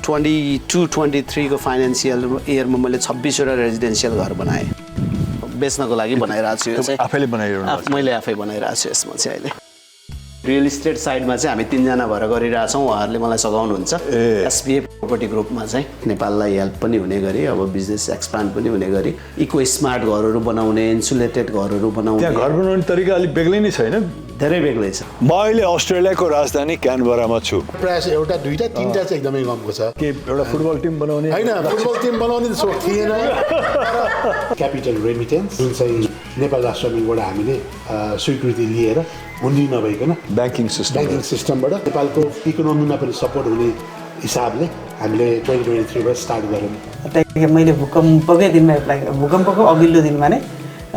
22-23 को फाइनेन्सियल इयरमा मैले 26 वटा रेजिडेन्सियल घर बनाएँ बेच्नको लागि बनाइरहेको छु यो चाहिँ आफैले बनाइरहनु मैले आफै बनाइरहेको छु यसमा चाहिँ अहिले रियल इस्टेट साइडमा चाहिँ हामी 3 जना भएर गरिरहेछौँ उहाँहरूले मलाई सघाउनुहुन्छ एसबिए प्रोपर्टी ग्रुपमा चाहिँ नेपाललाई हेल्प पनि हुने गरी अब बिजनेस एक्सपान्ड पनि हुने गरी इको स्मार्ट घरहरू बनाउने इन्सुलेटेड घरहरू बनाउने त्यहाँ घर बनाउने तरिका अलिक बेग्लै नै छैन धेरै बेग्लै छ म अहिले अस्ट्रेलियाको राजधानी क्यानबरामा छु प्रयास एउटा दुईटा तीनटा चाहिँ एकदमै कमको छ के एउटा फुटबल टिम बनाउने हैन फुटबल टिम बनाउने सोच थिएन क्यापिटल रेमिटेन्स जुन चाहिँ नेपाल राष्ट्र ब्याङ्कबाट हामीले स्वीकृति लिएर हुँदी नभइकन ब्याङ्किङ सिस्टमबाट नेपालको इकोनोमीमा पनि सपोर्ट हुने हिसाबले हामीले 2023 बाट स्टार्ट गऱ्यौँ मैले भूकम्पकै दिनमा एप्लाई भूकम्पको अघिल्लो दिनमा नै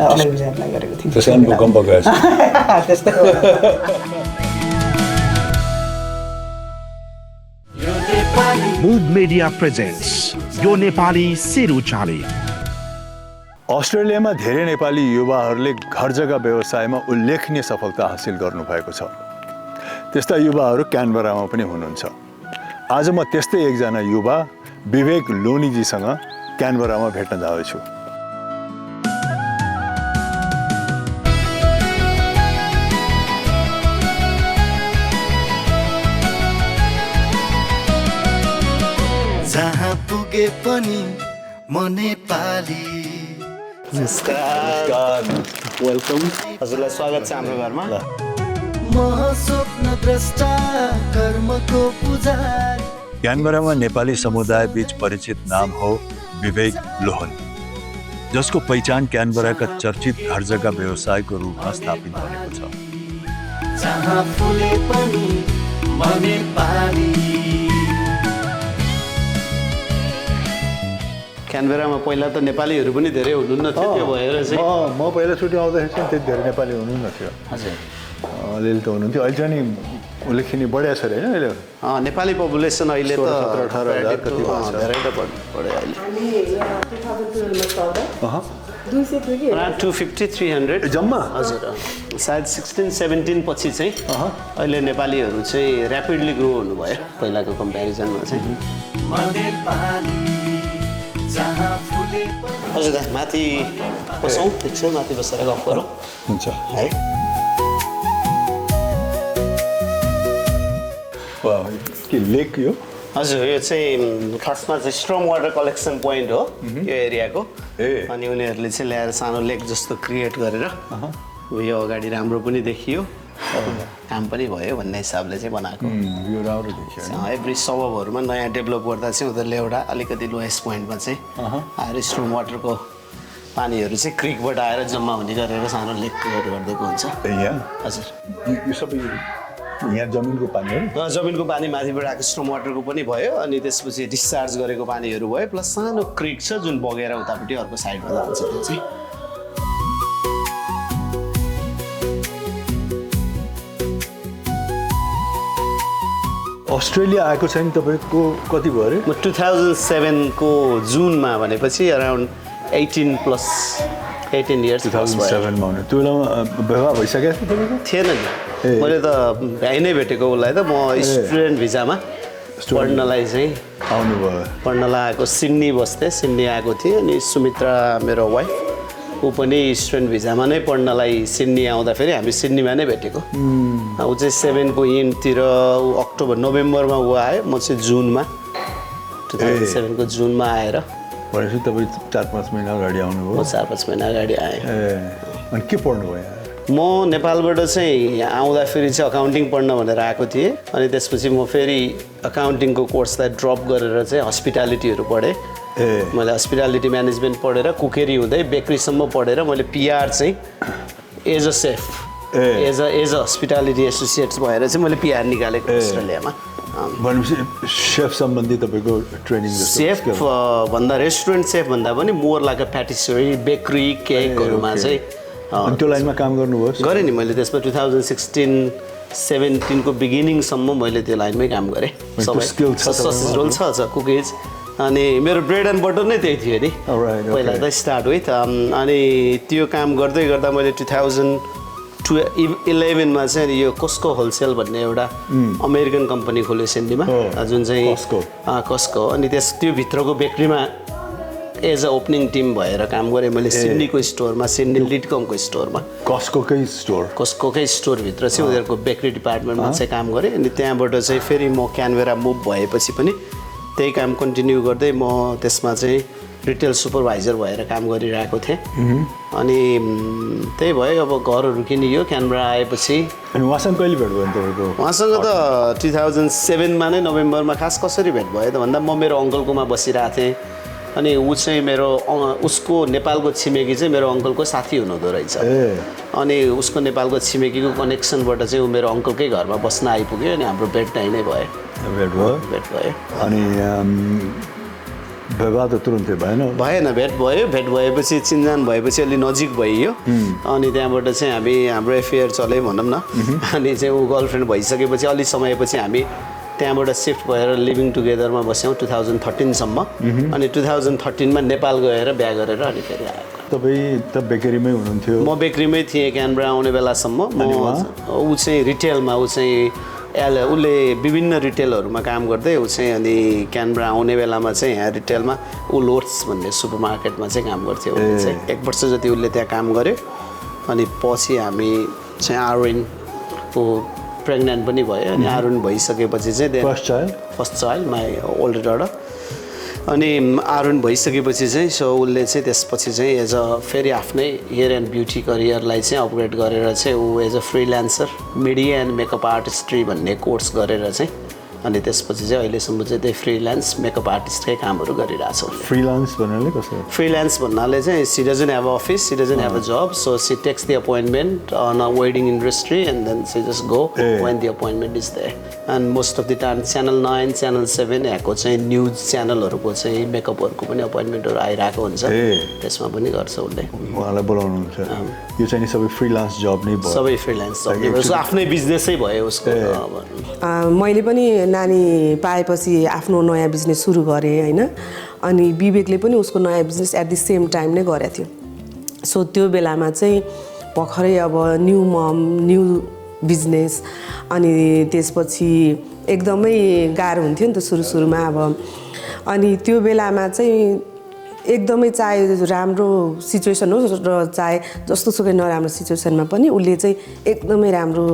अनलाइन भिजा एप्लाई गरेको थिएँ त्यसै कारण भूकम्प गएछ त्यस्तै Mood Media presents Yo Nepali Seru Chale. अस्ट्रेलियामा धेरै नेपाली युवाहरूले घर जग्गा व्यवसायमा उल्लेखनीय सफलता हासिल गर्नुभएको छ त्यस्ता युवाहरू क्यानबरामा पनि हुनुहुन्छ आज म त्यस्तै एकजना युवा विवेक लोनीजीसँग क्यानबरामा भेट्न जाँदैछु जहाँ पुगे पनि म नेपाली नमस्कार वेलकम हजुरलाई स्वागत छ हाम्रो घरमा म स्वप्नद्रष्टा कर्मको पुजारी क्यानबरामा नेपाली समुदाय बीच परिचित नाम हो विवेक लोहन जसको पहिचान क्यानबराका चर्चित घर जग्गा व्यवसायको रूपमा स्थापित भएको छ जहाँ फुले पनि म नेपाली क्यानबेरामा पहिला त नेपालीहरू पनि धेरै हुनुहुन्न थियो त्यो भएर चाहिँ म पहिला छुट्टी आउँदाखेरि चाहिँ त्यति धेरै नेपाली हुनुहुन्न थियो हजुर अलिअलि त हुनुहुन्थ्यो अहिले चाहिँ नि उल्लेखनीय बढिया छ होइन अहिले नेपाली पपुलेसन अहिले त 17-18 कति भएको छ धेरै त बढ्यो अहिले अराउन्ड 250-300 जम्मा हजुर सायद 16-17 पछि चाहिँ अहिले नेपालीहरू चाहिँ ऱ्यापिडली ग्रो हुनुभयो पहिलाको कम्पेरिजनमा चाहिँ म नेपाली जहाँ फुले पनि हजुर दा माथि बसौँ एकछिन माथि बसेर गफ गरौँ हुन्छ है के लेक यो हजुर यो चाहिँ खासमा चाहिँ स्ट्रङ वाटर कलेक्सन पोइन्ट हो यो एरियाको अनि उनीहरूले चाहिँ ल्याएर सानो लेक जस्तो क्रिएट गरेर यो अगाडि राम्रो पनि देखियो काम पनि भयो भन्ने हिसाबले चाहिँ बनाएको यो राम्रो देखियो एभ्री सबहरूमा नयाँ डेभलप गर्दा चाहिँ उनीहरूले एउटा अलिकति लोएस्ट पोइन्टमा चाहिँ आएर स्ट्रङ वाटरको पानीहरू चाहिँ क्रिकबाट आएर जम्मा हुने गरेर सानो लेक क्रिएट गरिदिएको हुन्छ हजुर यो सबै यहाँ जमिनको पानीहरू जमिनको पानी माथिबाट आएको स्ट्रम वाटरको पनि भयो अनि त्यसपछि डिस्चार्ज गरेको पानीहरू भयो प्लस सानो क्रिक छ जुन बगेर उतापट्टि अर्को साइडमा जान्छ त्यो चाहिँ अस्ट्रेलिया आएको छैन तपाईँको कति भयो अरे म 2007 को जुनमा भनेपछि अराउन्ड 18 इयर्स 2007 मा हुनु त्यो बेलामा विवाह भइसकेको थियो तपाईँको थिएन नि मैले त भ्याइ नै भेटेको उसलाई त म स्टुडेन्ट भिजामा पढ्नलाई चाहिँ आउनुभयो पढ्नलाई आएको सिडनी बस्थेँ सिडनी आएको थिएँ अनि सुमित्रा मेरो वाइफ ऊ पनि स्टुडेन्ट भिजामा नै पढ्नलाई सिडनी आउँदाखेरि हामी सिडनीमा नै भेटेको ऊ चाहिँ 7 को इन्डतिर ऊ अक्टोबर नोभेम्बरमा ऊ आयो म चाहिँ जुनमा 2007 को जुनमा आएर भनेपछि तपाईँ 4-5 महिना अगाडि आउनुभयो म 4-5 महिना अगाडि आएँ अनि के पढ्नुभयो यहाँ म नेपालबाट चाहिँ यहाँ आउँदाखेरि चाहिँ अकाउन्टिङ पढ्न भनेर आएको थिएँ अनि त्यसपछि म फेरि अकाउन्टिङको कोर्सलाई ड्रप गरेर चाहिँ हस्पिटालिटीहरू पढेँ मैले हस्पिटालिटी म्यानेजमेन्ट पढेर कुकेरी हुँदै बेकरीसम्म पढेर मैले पिआर चाहिँ as a chef as a hospitality associates भएर चाहिँ मैले पिआर निकालेको अस्ट्रेलियामा भनेपछि सेफ सम्बन्धी तपाईँको ट्रेनिङ सेफ भन्दा रेस्टुरेन्ट सेफ भन्दा पनि मोर लाइक अ प्याटिसरी बेकरी केकहरूमा चाहिँ अनि त्यो लाइनमा काम गर्नुभयो गरेँ नि मैले त्यसमा 2016-17 को बिगिनिङसम्म मैले त्यो लाइनमै काम गरेँ स्किल रोल छ कुकिज अनि मेरो ब्रेड एन्ड बटर नै त्यही थियो नि पहिला त स्टार्ट विथ अनि त्यो काम गर्दै गर्दा मैले 2011 चाहिँ यो कोस्को होलसेल भन्ने एउटा अमेरिकन कम्पनी खोल्यो सिडनीमा जुन चाहिँ कस्को अनि त्यो भित्रको बेकरीमा एज अ ओपनिङ टिम भएर काम गरेँ मैले सिडनीको स्टोरमा सिडनी लिडकमको स्टोरमा कस्कोकै स्टोरभित्र चाहिँ उनीहरूको बेकरी डिपार्टमेन्टमा चाहिँ काम गरेँ अनि त्यहाँबाट चाहिँ फेरि म क्यानबेरा मुभ भएपछि पनि त्यही काम कन्टिन्यू गर्दै म त्यसमा चाहिँ रिटेल सुपरभाइजर भएर काम गरिरहेको थिएँ अनि त्यही भयो अब घरहरू किनियो क्यानबेरा आएपछि अनि उहाँसँग कहिले भेट भयो तपाईँको उहाँसँग त 2007 नै नोभेम्बरमा खास कसरी भेट भयो त भन्दा म मेरो अङ्कलकोमा बसिरहेको थिएँ अनि ऊ चाहिँ उसको नेपालको छिमेकी चाहिँ मेरो अङ्कलको साथी हुनुहुँदो रहेछ अनि उसको नेपालको छिमेकीको कनेक्सनबाट चाहिँ ऊ मेरो अङ्कलकै घरमा बस्न आइपुग्यो अनि हाम्रो भेट त्यहीँ नै भयो भेट भयो अनि व्यवहार त तुरुन्तै भएन भेट भएपछि चिनजान भएपछि अलि नजिक भइयो अनि त्यहाँबाट चाहिँ हाम्रो एफेयर चल्यो भनौँ न अनि चाहिँ ऊ गर्लफ्रेन्ड भइसकेपछि अलि समयपछि हामी त्यहाँबाट सिफ्ट भएर लिभिङ टुगेदरमा बस्यौँ 2013 सम्म अनि 2013 मा नेपाल गएर बिहा गरेर अनि फेरि आयो तपाईँ त बेकरीमै हुनुहुन्थ्यो म बेकरीमै थिएँ क्यानबेरा आउने बेलासम्म ऊ चाहिँ रिटेलमा उसले विभिन्न रिटेलहरूमा काम गर्दै ऊ चाहिँ अनि क्यानबेरा आउने बेलामा चाहिँ यहाँ रिटेलमा लोर्ड्स भन्ने सुपर मार्केटमा चाहिँ काम गर्थ्यो उसले चाहिँ 1 वर्ष जति उसले त्यहाँ काम गर्यो अनि पछि हामी चाहिँ आर्विनको प्रेग्नेन्ट पनि भयो अनि आर्विन भइसकेपछि चाहिँ first child my older daughter अनि आर्विन भइसकेपछि चाहिँ सो उसले चाहिँ त्यसपछि चाहिँ एज अ फेरि आफ्नै हेयर एन्ड ब्युटी करियरलाई चाहिँ अपग्रेड गरेर चाहिँ ऊ as a freelancer media and makeup artistry भन्ने कोर्स गरेर चाहिँ अनि त्यसपछि चाहिँ अहिलेसम्म चाहिँ त्यही फ्रिल्यान्स मेकअप आर्टिस्टकै कामहरू गरिरहेछ फ्रिल्यान्स भन्नाले चाहिँ she doesn't have office she doesn't have a job so she takes the appointment on a wedding industry and then she just go when the appointment is there and most of the time channel 9 channel 7 यहाँको चाहिँ news च्यानलहरूको चाहिँ मेकअपहरूको पनि अपोइन्टमेन्टहरू आइरहेको हुन्छ त्यसमा पनि गर्छ उसले उहाँलाई बोलाउनुहुन्छ यो चाहिँ सबै फ्रिल्यान्स जब नै भयो सबै फ्रिल्यान्स जब आफ्नै बिजनेसै भयो उसको मैले पनि नानी पाएपछि आफ्नो नयाँ बिजनेस सुरु गरेँ होइन अनि विवेकले पनि उसको नयाँ business at the same time नै गरेको थियो सो त्यो बेलामा चाहिँ भर्खरै अब न्यू मम न्यू बिजनेस अनि त्यसपछि एकदमै गाह्रो हुन्थ्यो नि त सुरुमा अब अनि त्यो बेलामा चाहिँ एकदमै चाहे राम्रो सिचुएसन होस् र चाहे जस्तो सुकै नराम्रो सिचुएसनमा पनि उसले चाहिँ एकदमै राम्रो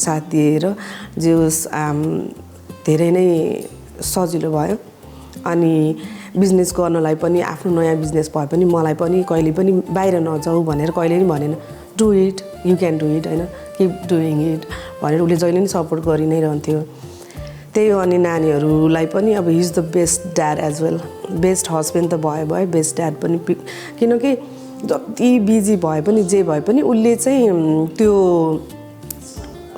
साथ दिएर जे होस् धेरै नै सजिलो भयो अनि बिजनेस गर्नलाई पनि आफ्नो नयाँ बिजनेस भए पनि मलाई पनि कहिले पनि बाहिर नजाऊ भनेर कहिले पनि भनेन do it you can do it होइन किप डुइङ इट भनेर उसले जहिले पनि सपोर्ट गरि नै रहन्थ्यो त्यही हो अनि नानीहरूलाई पनि अब his the best dad as well best husband त भयो बेस्ट ड्याड पनि किनकि जति बिजी भए पनि जे भए पनि उसले चाहिँ त्यो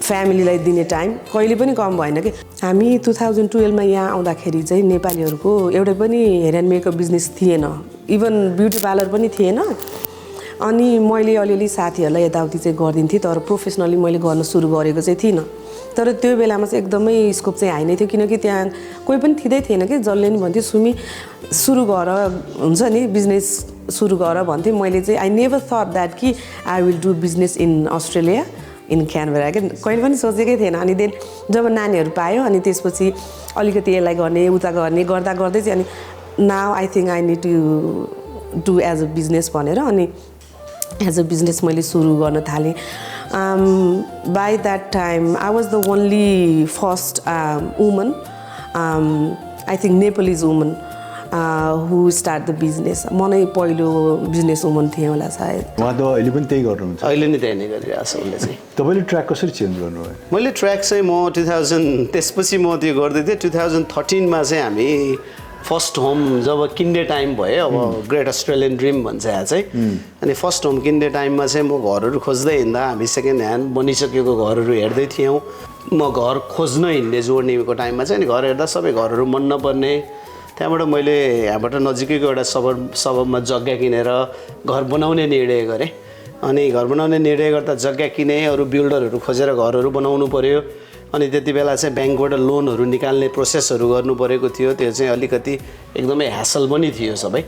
फ्यामिलीलाई दिने टाइम कहिले पनि कम भएन कि हामी 2012 मा यहाँ आउँदाखेरि चाहिँ नेपालीहरूको एउटै पनि हेयर एन्ड मेकअप बिजनेस थिएन इभन ब्युटी पार्लर पनि थिएन अनि मैले अलिअलि साथीहरूलाई यताउति चाहिँ गरिदिन्थेँ तर प्रोफेसनली मैले गर्न सुरु गरेको चाहिँ थिइनँ तर त्यो बेलामा चाहिँ एकदमै स्कोप चाहिँ हाई नै थियो किनकि त्यहाँ कोही पनि थिँदै थिएन कि जसले नि भन्थ्यो सुमी सुरु गर हुन्छ नि बिजनेस सुरु गर भन्थेँ मैले चाहिँ आई नेभर थट द्याट कि I will do business in Australia in Canberra क्या कहिले पनि सोचेकै थिएन अनि देन जब नानीहरू पायो अनि त्यसपछि अलिकति यसलाई गर्ने उता गर्ने गर्दै चाहिँ अनि now I think I need to do as a business भनेर अनि एज अ बिजनेस मैले सुरु गर्न थालेँ by that time I was the only first woman I think Nepalese woman who started the business म नै पहिलो बिजनेस वुमन थिएँ होला सायद उहाँ त अहिले पनि त्यही गर्नुहुन्छ अहिले नै त्यही नै गरिरहेको छ उसले चाहिँ तपाईँले ट्र्याक कसरी चेन्ज गर्नुभयो मैले ट्र्याक चाहिँ म 2000 त्यसपछि म त्यो गर्दै थिएँ 2013 मा चाहिँ हामी फर्स्ट होम जब किन्ने टाइम भयो अब ग्रेट अस्ट्रेलियन ड्रिम भन्छ यहाँ चाहिँ अनि फर्स्ट होम किन्ने टाइममा चाहिँ म घरहरू खोज्दै हिँड्दा हामी सेकेन्ड ह्यान्ड बनिसकेको घरहरू हेर्दै थियौँ म घर खोज्न हिँड्ने जोड्नेको टाइममा चाहिँ अनि घर हेर्दा सबै घरहरू मन नपर्ने त्यहाँबाट मैले यहाँबाट नजिकैको एउटा सबमा जग्गा किनेर घर बनाउने निर्णय गरेँ अनि घर बनाउने निर्णय गर्दा जग्गा किने अरू बिल्डरहरू खोजेर घरहरू बनाउनु पर्यो अनि त्यति बेला चाहिँ ब्याङ्कबाट लोनहरू निकाल्ने प्रोसेसहरू गर्नु परेको थियो त्यो चाहिँ अलिकति एकदमै ह्यासल पनि थियो सबै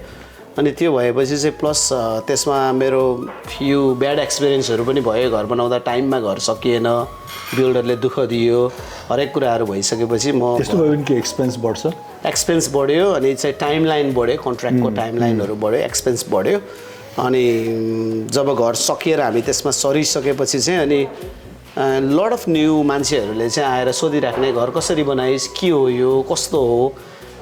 अनि त्यो भएपछि चाहिँ प्लस त्यसमा मेरो फ्यु ब्याड एक्सपिरियन्सहरू पनि भयो। घर बनाउँदा टाइममा घर सकिएन, बिल्डरले दुःख दियो, हरेक कुराहरू भइसकेपछि म त्यस्तो भयो भने के एक्सपेन्स बढ्छ? एक्सपेन्स बढ्यो अनि चाहिँ टाइमलाइन बढ्यो, कन्ट्र्याक्टको टाइमलाइनहरू बढ्यो, एक्सपेन्स बढ्यो। अनि जब घर सकिएर हामी त्यसमा सरिसकेपछि चाहिँ अनि लट अफ न्यू मान्छेहरूले चाहिँ आएर सोधिराख्ने, घर कसरी बनाइस्, के हो यो, कस्तो हो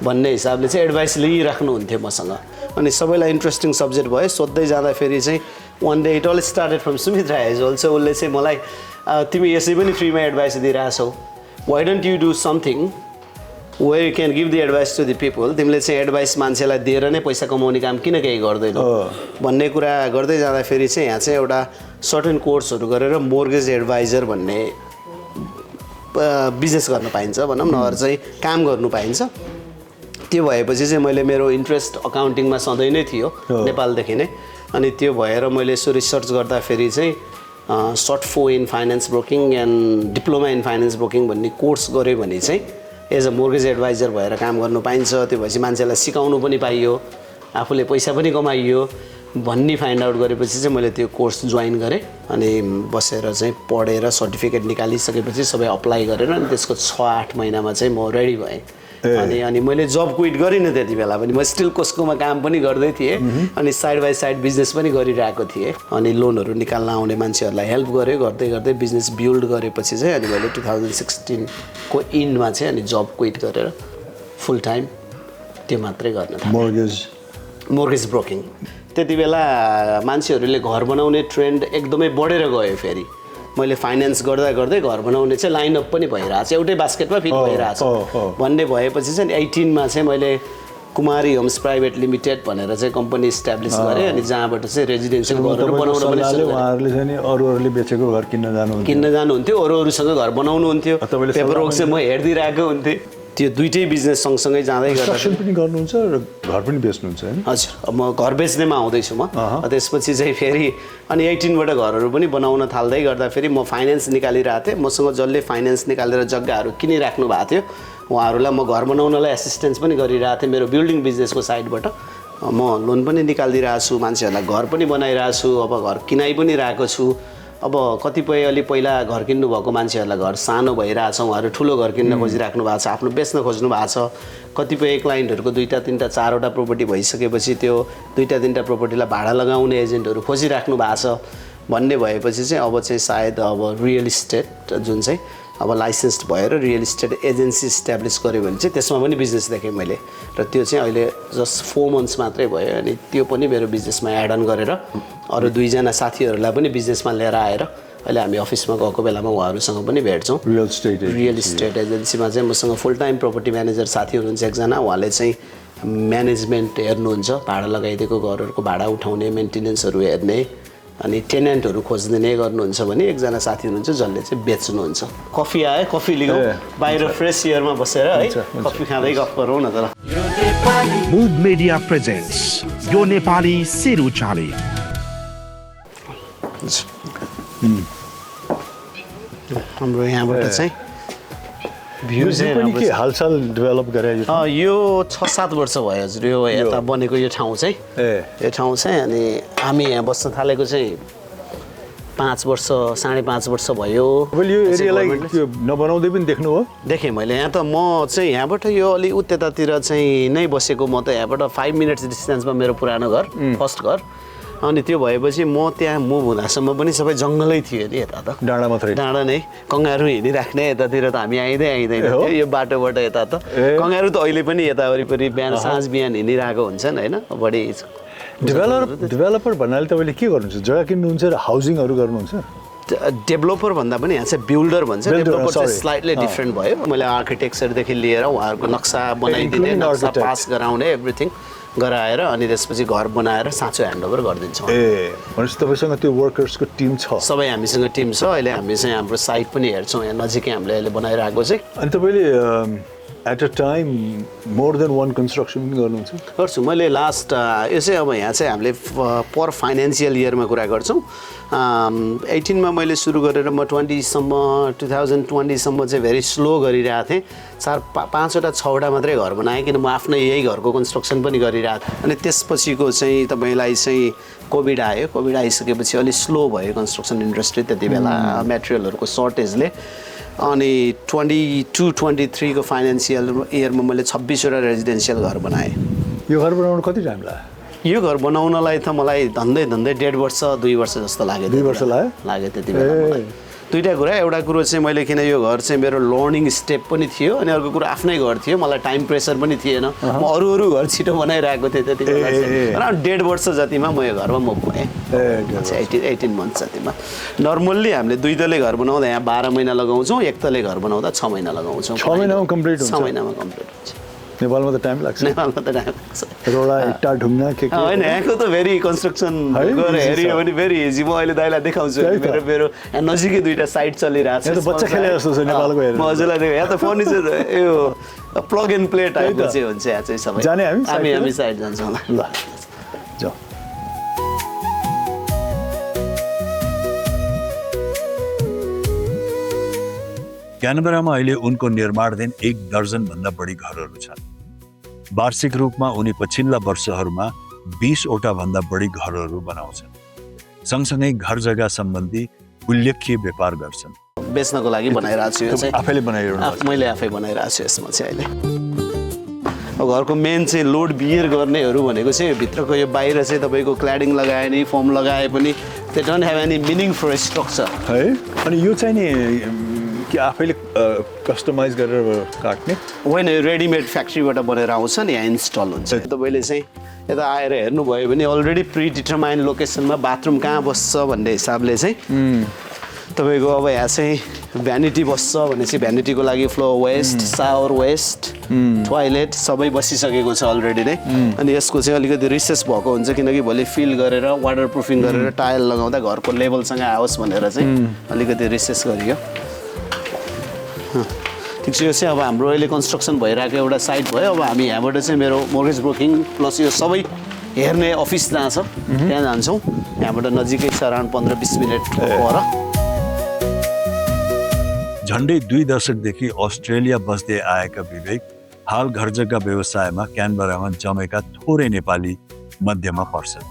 भन्ने हिसाबले चाहिँ एडभाइस लिइराख्नुहुन्थ्यो मसँग। अनि सबैलाई इन्ट्रेस्टिङ सब्जेक्ट भयो। सोध्दै जाँदाखेरि चाहिँ one day it all started from Sumitra as also. उसले चाहिँ मलाई तिमी यसै पनि फ्रीमा एडभाइस दिइरहेछौ, why don't you do something where you can give the advice to the people. तिमीले चाहिँ एडभाइस मान्छेलाई दिएर नै पैसा कमाउने काम किन केही गर्दैनौ भन्ने कुरा गर्दै जाँदाखेरि चाहिँ यहाँ चाहिँ एउटा सर्टेन कोर्सहरू गरेर मोर्गेज एडभाइजर भन्ने बिजनेस गर्न पाइन्छ भनौँ न, अरू चाहिँ काम गर्नु पाइन्छ। त्यो भएपछि चाहिँ मैले मेरो इन्ट्रेस्ट अकाउन्टिङमा सधैँ नै थियो नेपालदेखि नै। अनि त्यो भएर मैले यसो रिसर्च गर्दाखेरि चाहिँ cert 4 in finance broking and diploma in finance broking भन्ने कोर्स गऱ्यो भने चाहिँ एज अ मोर्गेज एडभाइजर भएर काम गर्नु पाइन्छ। त्यो भएपछि मान्छेलाई सिकाउनु पनि पाइयो, आफूले पैसा पनि कमाइयो भन्ने फाइन्ड आउट गरेपछि चाहिँ मैले त्यो कोर्स जोइन गरेँ। अनि बसेर चाहिँ पढेर सर्टिफिकेट निकालिसकेपछि सबै अप्लाई गरेर अनि त्यसको 6-8 महिनामा चाहिँ म रेडी भएँ। अनि मैले जब क्विट गरिनँ त्यति बेला पनि, म स्टिल कसकोमा काम पनि गर्दै थिएँ अनि साइड बाई साइड बिजनेस पनि गरिरहेको थिएँ। अनि लोनहरू निकाल्न आउने मान्छेहरूलाई हेल्प गरेँ, गर्दै गर्दै बिजनेस बिल्ड गरेपछि चाहिँ अनि मैले 2016 को इन्डमा चाहिँ अनि जब क्विट गरेर फुल टाइम त्यो मात्रै गर्न थालेँ, मोर्गेज ब्रोकिङ। त्यति बेला मान्छेहरूले घर बनाउने ट्रेन्ड एकदमै बढेर गयो। फेरि मैले फाइनेन्स गर्दा गर्दै घर बनाउने चाहिँ लाइनअप पनि भइरहेछ, एउटै बास्केटमा फिट भइरहेछ भन्ने भएपछि चाहिँ 18मा चाहिँ मैले कुमारी होम्स प्राइभेट लिमिटेड भनेर चाहिँ कम्पनी इस्टाब्लिस गरेँ। अनि जहाँबाट चाहिँ रेजिडेन्सियल घरहरू बनाउन पनि उहाँहरूले चाहिँ अरूहरूले बेचेको घर किन्न जानुहुन्थ्यो, अरूसँग घर बनाउनुहुन्थ्यो, पेपरवर्क चाहिँ म हेरिदिरहेको हुन्थेँ। त्यो दुइटै बिजनेस सँगसँगै जाँदै गर्दा पनि गर्नुहुन्छ र घर पनि बेच्नुहुन्छ हैन? हजुर, म घर बेच्नेमा आउँदैछु म। त्यसपछि चाहिँ फेरि अनि 18बाट घरहरू पनि बनाउन थाल्दै गर्दा फेरि म फाइनेन्स निकालिरहेको थिएँ। मसँग जसले फाइनेन्स निकालेर जग्गाहरू किनिराख्नु भएको थियो उहाँहरूलाई म घर बनाउनलाई एसिस्टेन्स पनि गरिरहेको थिएँ। मेरो बिल्डिङ बिजनेसको साइडबाट म लोन पनि निकालिदिरहेको छु, मान्छेहरूलाई घर पनि बनाइरहेको छु, अब घर किनाइ पनि रहेको छु। अब कतिपय अलि पहिला घर किन्नु भएको मान्छेहरूलाई घर सानो भइरहेछ, उहाँहरू ठुलो घर किन्न खोजिराख्नु भएको छ, आफ्नो बेच्न खोज्नु भएको छ। कतिपय क्लाइन्टहरूको 2-3 4वटा प्रोपर्टी भइसकेपछि त्यो 2-3 प्रोपर्टीलाई भाडा लगाउने एजेन्टहरू खोजिराख्नु भएको छ भन्ने भएपछि चाहिँ अब चाहिँ सायद अब रियल इस्टेट जुन चाहिँ अब लाइसेन्स्ड भएर रियल इस्टेट एजेन्सी इस्टाब्लिस गऱ्यो भने चाहिँ त्यसमा पनि बिजनेस देखेँ मैले। र त्यो चाहिँ अहिले जस्ट 4 मन्थ्स मात्रै भयो। अनि त्यो पनि मेरो बिजनेसमा एड अन गरेर अरू 2जना साथीहरूलाई पनि बिजनेसमा लिएर आएर अहिले हामी अफिसमा गएको बेलामा उहाँहरूसँग पनि भेट्छौँ। रियल इस्टेट एजेन्सीमा चाहिँ मसँग फुल टाइम प्रपर्टी म्यानेजर साथी हुनुहुन्छ एकजना, उहाँले चाहिँ म्यानेजमेन्ट हेर्नुहुन्छ, भाडा लगाइदिएको घरहरूको भाडा उठाउने, मेन्टेनेन्सहरू हेर्ने, अनि टेनेन्टहरू खोजिदिने गर्नुहुन्छ भने एकजना साथी हुनुहुन्छ जसले चाहिँ बेच्नुहुन्छ। कफी आयो, कफी लिगौँ, बाहिर फ्रेस एयरमा बसेर है कफी खाँदै गफ गरौँ न त। मुभ मिडिया प्रेजेन्ट्स यो नेपाली सिरु चाली। हाम्रो यहाँबाट चाहिँ भ्यू चाहिँ के हालसाल डेभलप गरे यो 6-7 वर्ष भयो हजुर यो यता बनेको यो ठाउँ चाहिँ। यो ठाउँ चाहिँ अनि हामी यहाँ बस्न थालेको चाहिँ 5 वर्ष 5.5 वर्ष भयो। यो एरियालाई नबनाउँदै पनि देख्नु हो? देखेँ मैले। यहाँ त म चाहिँ यहाँबाट यो अलि उत्तैतिर चाहिँ नै बसेको, म त यहाँबाट 5 मिनट्स डिस्टेन्समा मेरो पुरानो घर, फर्स्ट घर। अनि त्यो भएपछि म त्यहाँ मुभ हुँदासम्म पनि सबै जङ्गलै थियो नि, यता त डाँडा मात्रै, डाँडा नै, कङ्गारू हिँडिराख्ने यतातिर त हामी आइँदैन यो बाटोबाट यता त। कङ्गारू त अहिले पनि यता वरिपरि बिहान साँझ बिहान हिँडिरहेको हुन्छन् होइन। बढी डेभलपर भन्नाले तपाईँले के गर्नुहुन्छ? जग्गा किन्नुहुन्छ र हाउसिङहरू गर्नुहुन्छ? डेभलोपर भन्दा पनि यहाँ चाहिँ बिल्डर भन्छ। डेभलोपर चाहिँ स्लाइटली डिफ्रेन्ट भयो। मैले आर्किटेक्चरदेखि लिएर उहाँहरूको नक्सा बनाइदिने, नक्सा पास गराउने, एभ्रिथिङ गराएर अनि त्यसपछि घर बनाएर साँचो ह्यान्डओभर गरिदिन्छौँ। भनेपछि तपाईँसँग त्यो वर्कर्सको टिम छ? सबै हामीसँग टिम छ। अहिले हामी चाहिँ हाम्रो साइट पनि हेर्छौँ, यहाँ नजिकै हामीले अहिले बनाइरहेको चाहिँ। अनि तपाईँले at a time more than one construction पनि गर्नुहुन्छ? गर्छु मैले लास्ट यो चाहिँ अब यहाँ चाहिँ हामीले पर फाइनेन्सियल इयरमा कुरा गर्छौँ 18मा मैले सुरु गरेर म 2020सम्म चाहिँ भेरी स्लो गरिरहेको थिएँ 5वटा 6वटा मात्रै घर बनाएँ किन म आफ्नै यही घरको कन्स्ट्रक्सन पनि गरिरहेको थिएँ अनि त्यसपछिको चाहिँ तपाईँलाई चाहिँ कोभिड आयो कोभिड आइसकेपछि अलिक स्लो भयो कन्स्ट्रक्सन इन्डस्ट्री त्यति बेला मेटेरियलहरूको सर्टेजले अनि 22-23 को फाइनेन्सियल इयरमा मैले 26वटा रेजिडेन्सियल घर बनाएँ यो घर बनाउन कति टाइम लाग्यो? यो घर बनाउनलाई त मलाई धन्दै 1.5 वर्ष 2 वर्ष जस्तो लाग्यो 2 वर्ष लाग्यो त्यति बेला मलाई दुईटा कुरा एउटा कुरो चाहिँ मैले किन यो घर चाहिँ मेरो लर्निङ स्टेप पनि थियो अनि अर्को कुरो आफ्नै घर थियो मलाई टाइम प्रेसर पनि थिएन म अरू घर छिटो बनाइरहेको थिएँ त्यति बेला चाहिँ अराउन्ड 1.5 वर्ष जतिमा म यो घरमा म पुगेँ 18 मन्थ जतिमा नर्मल्ली हामीले 2 तले घर बनाउँदा यहाँ 12 महिना लगाउँछौँ 1 तले घर बनाउँदा 6 महिना लगाउँछौँ 6 महिनामा कम्प्लिट हुन्छ 6 महिनामा कम्प्लिट हुन्छ नेपालमा त टाइम लाग्छ नेपालमा त टाइम लाग्छ रोडा इट्टा ढुङ्गा के होइन यहाँको त भेरी कन्स्ट्रक्सन गरेर हेऱ्यो भने भेरी इजी म अहिले दाइलाई देखाउँछु मेरो यहाँ नजिकै 2टा साइट चलिरहेको छ बच्चा खेले जस्तो छ नेपालको हेरेर म हजुरलाई देखाएँ यहाँ त फर्निचर यो प्लग एन्ड प्ले टाइपको चाहिँ हुन्छ यहाँ चाहिँ सबै जाने हामी साइड जान्छौँ ल जाऊ क्यानबरामा अहिले उनको निर्माणाधीन 1 दर्जनभन्दा बढी घरहरू छन् वार्षिक रूपमा उनी पछिल्ला वर्षहरूमा 20वटा भन्दा बढी घरहरू बनाउँछन् सँगसँगै घर जग्गा सम्बन्धी उल्लेख्य व्यापार गर्छन् बेच्नको लागि बनाइरहेको छु यो चाहिँ आफैले बनाइरहनु मैले आफै बनाइरहेको छु यसमा चाहिँ अहिले अब घरको मेन चाहिँ लोड बियर गर्नेहरू भनेको चाहिँ भित्रको यो बाहिर चाहिँ तपाईँको क्ल्याडिङ लगाए नि फोम लगाए पनि they don't have any meaning for structure है अनि यो चाहिँ नि कि आफैले कस्टमाइज गरेर काट्ने होइन यो रेडिमेड फ्याक्ट्रीबाट बनेर आउँछ नि यहाँ इन्स्टल हुन्छ तपाईँले चाहिँ यता आएर हेर्नुभयो भने अलरेडी प्रि डिटरमाइन्ड लोकेसनमा बाथरुम कहाँ बस्छ भन्ने हिसाबले चाहिँ तपाईँको अब यहाँ चाहिँ भ्यानिटी बस्छ भनेपछि भ्यानिटीको लागि फ्लोर वेस्ट सावर वेस्ट टोयलेट सबै बसिसकेको छ अलरेडी नै अनि यसको चाहिँ अलिकति रिसेस भएको हुन्छ किनकि भोलि फिल गरेर वाटर प्रुफिङ गरेर टाइल लगाउँदा घरको लेभलसँग आओस् भनेर चाहिँ अलिकति रिसेस गरियो ठिक छ यो चाहिँ अब हाम्रो अहिले कन्स्ट्रक्सन भइरहेको एउटा साइट भयो अब हामी यहाँबाट चाहिँ मेरो मोर्गेज ब्रोकिङ प्लस यो सबै हेर्ने अफिस जहाँ छ त्यहाँ जान्छौँ यहाँबाट नजिकै छ अराउन्ड 15-20 मिनट पर झन्डै 2 दशकदेखि अस्ट्रेलिया बस्दै आएका विवेक हाल घर जग्गा व्यवसायमा क्यानबरामा जमेका थोरै नेपाली मध्यमा पर्छन्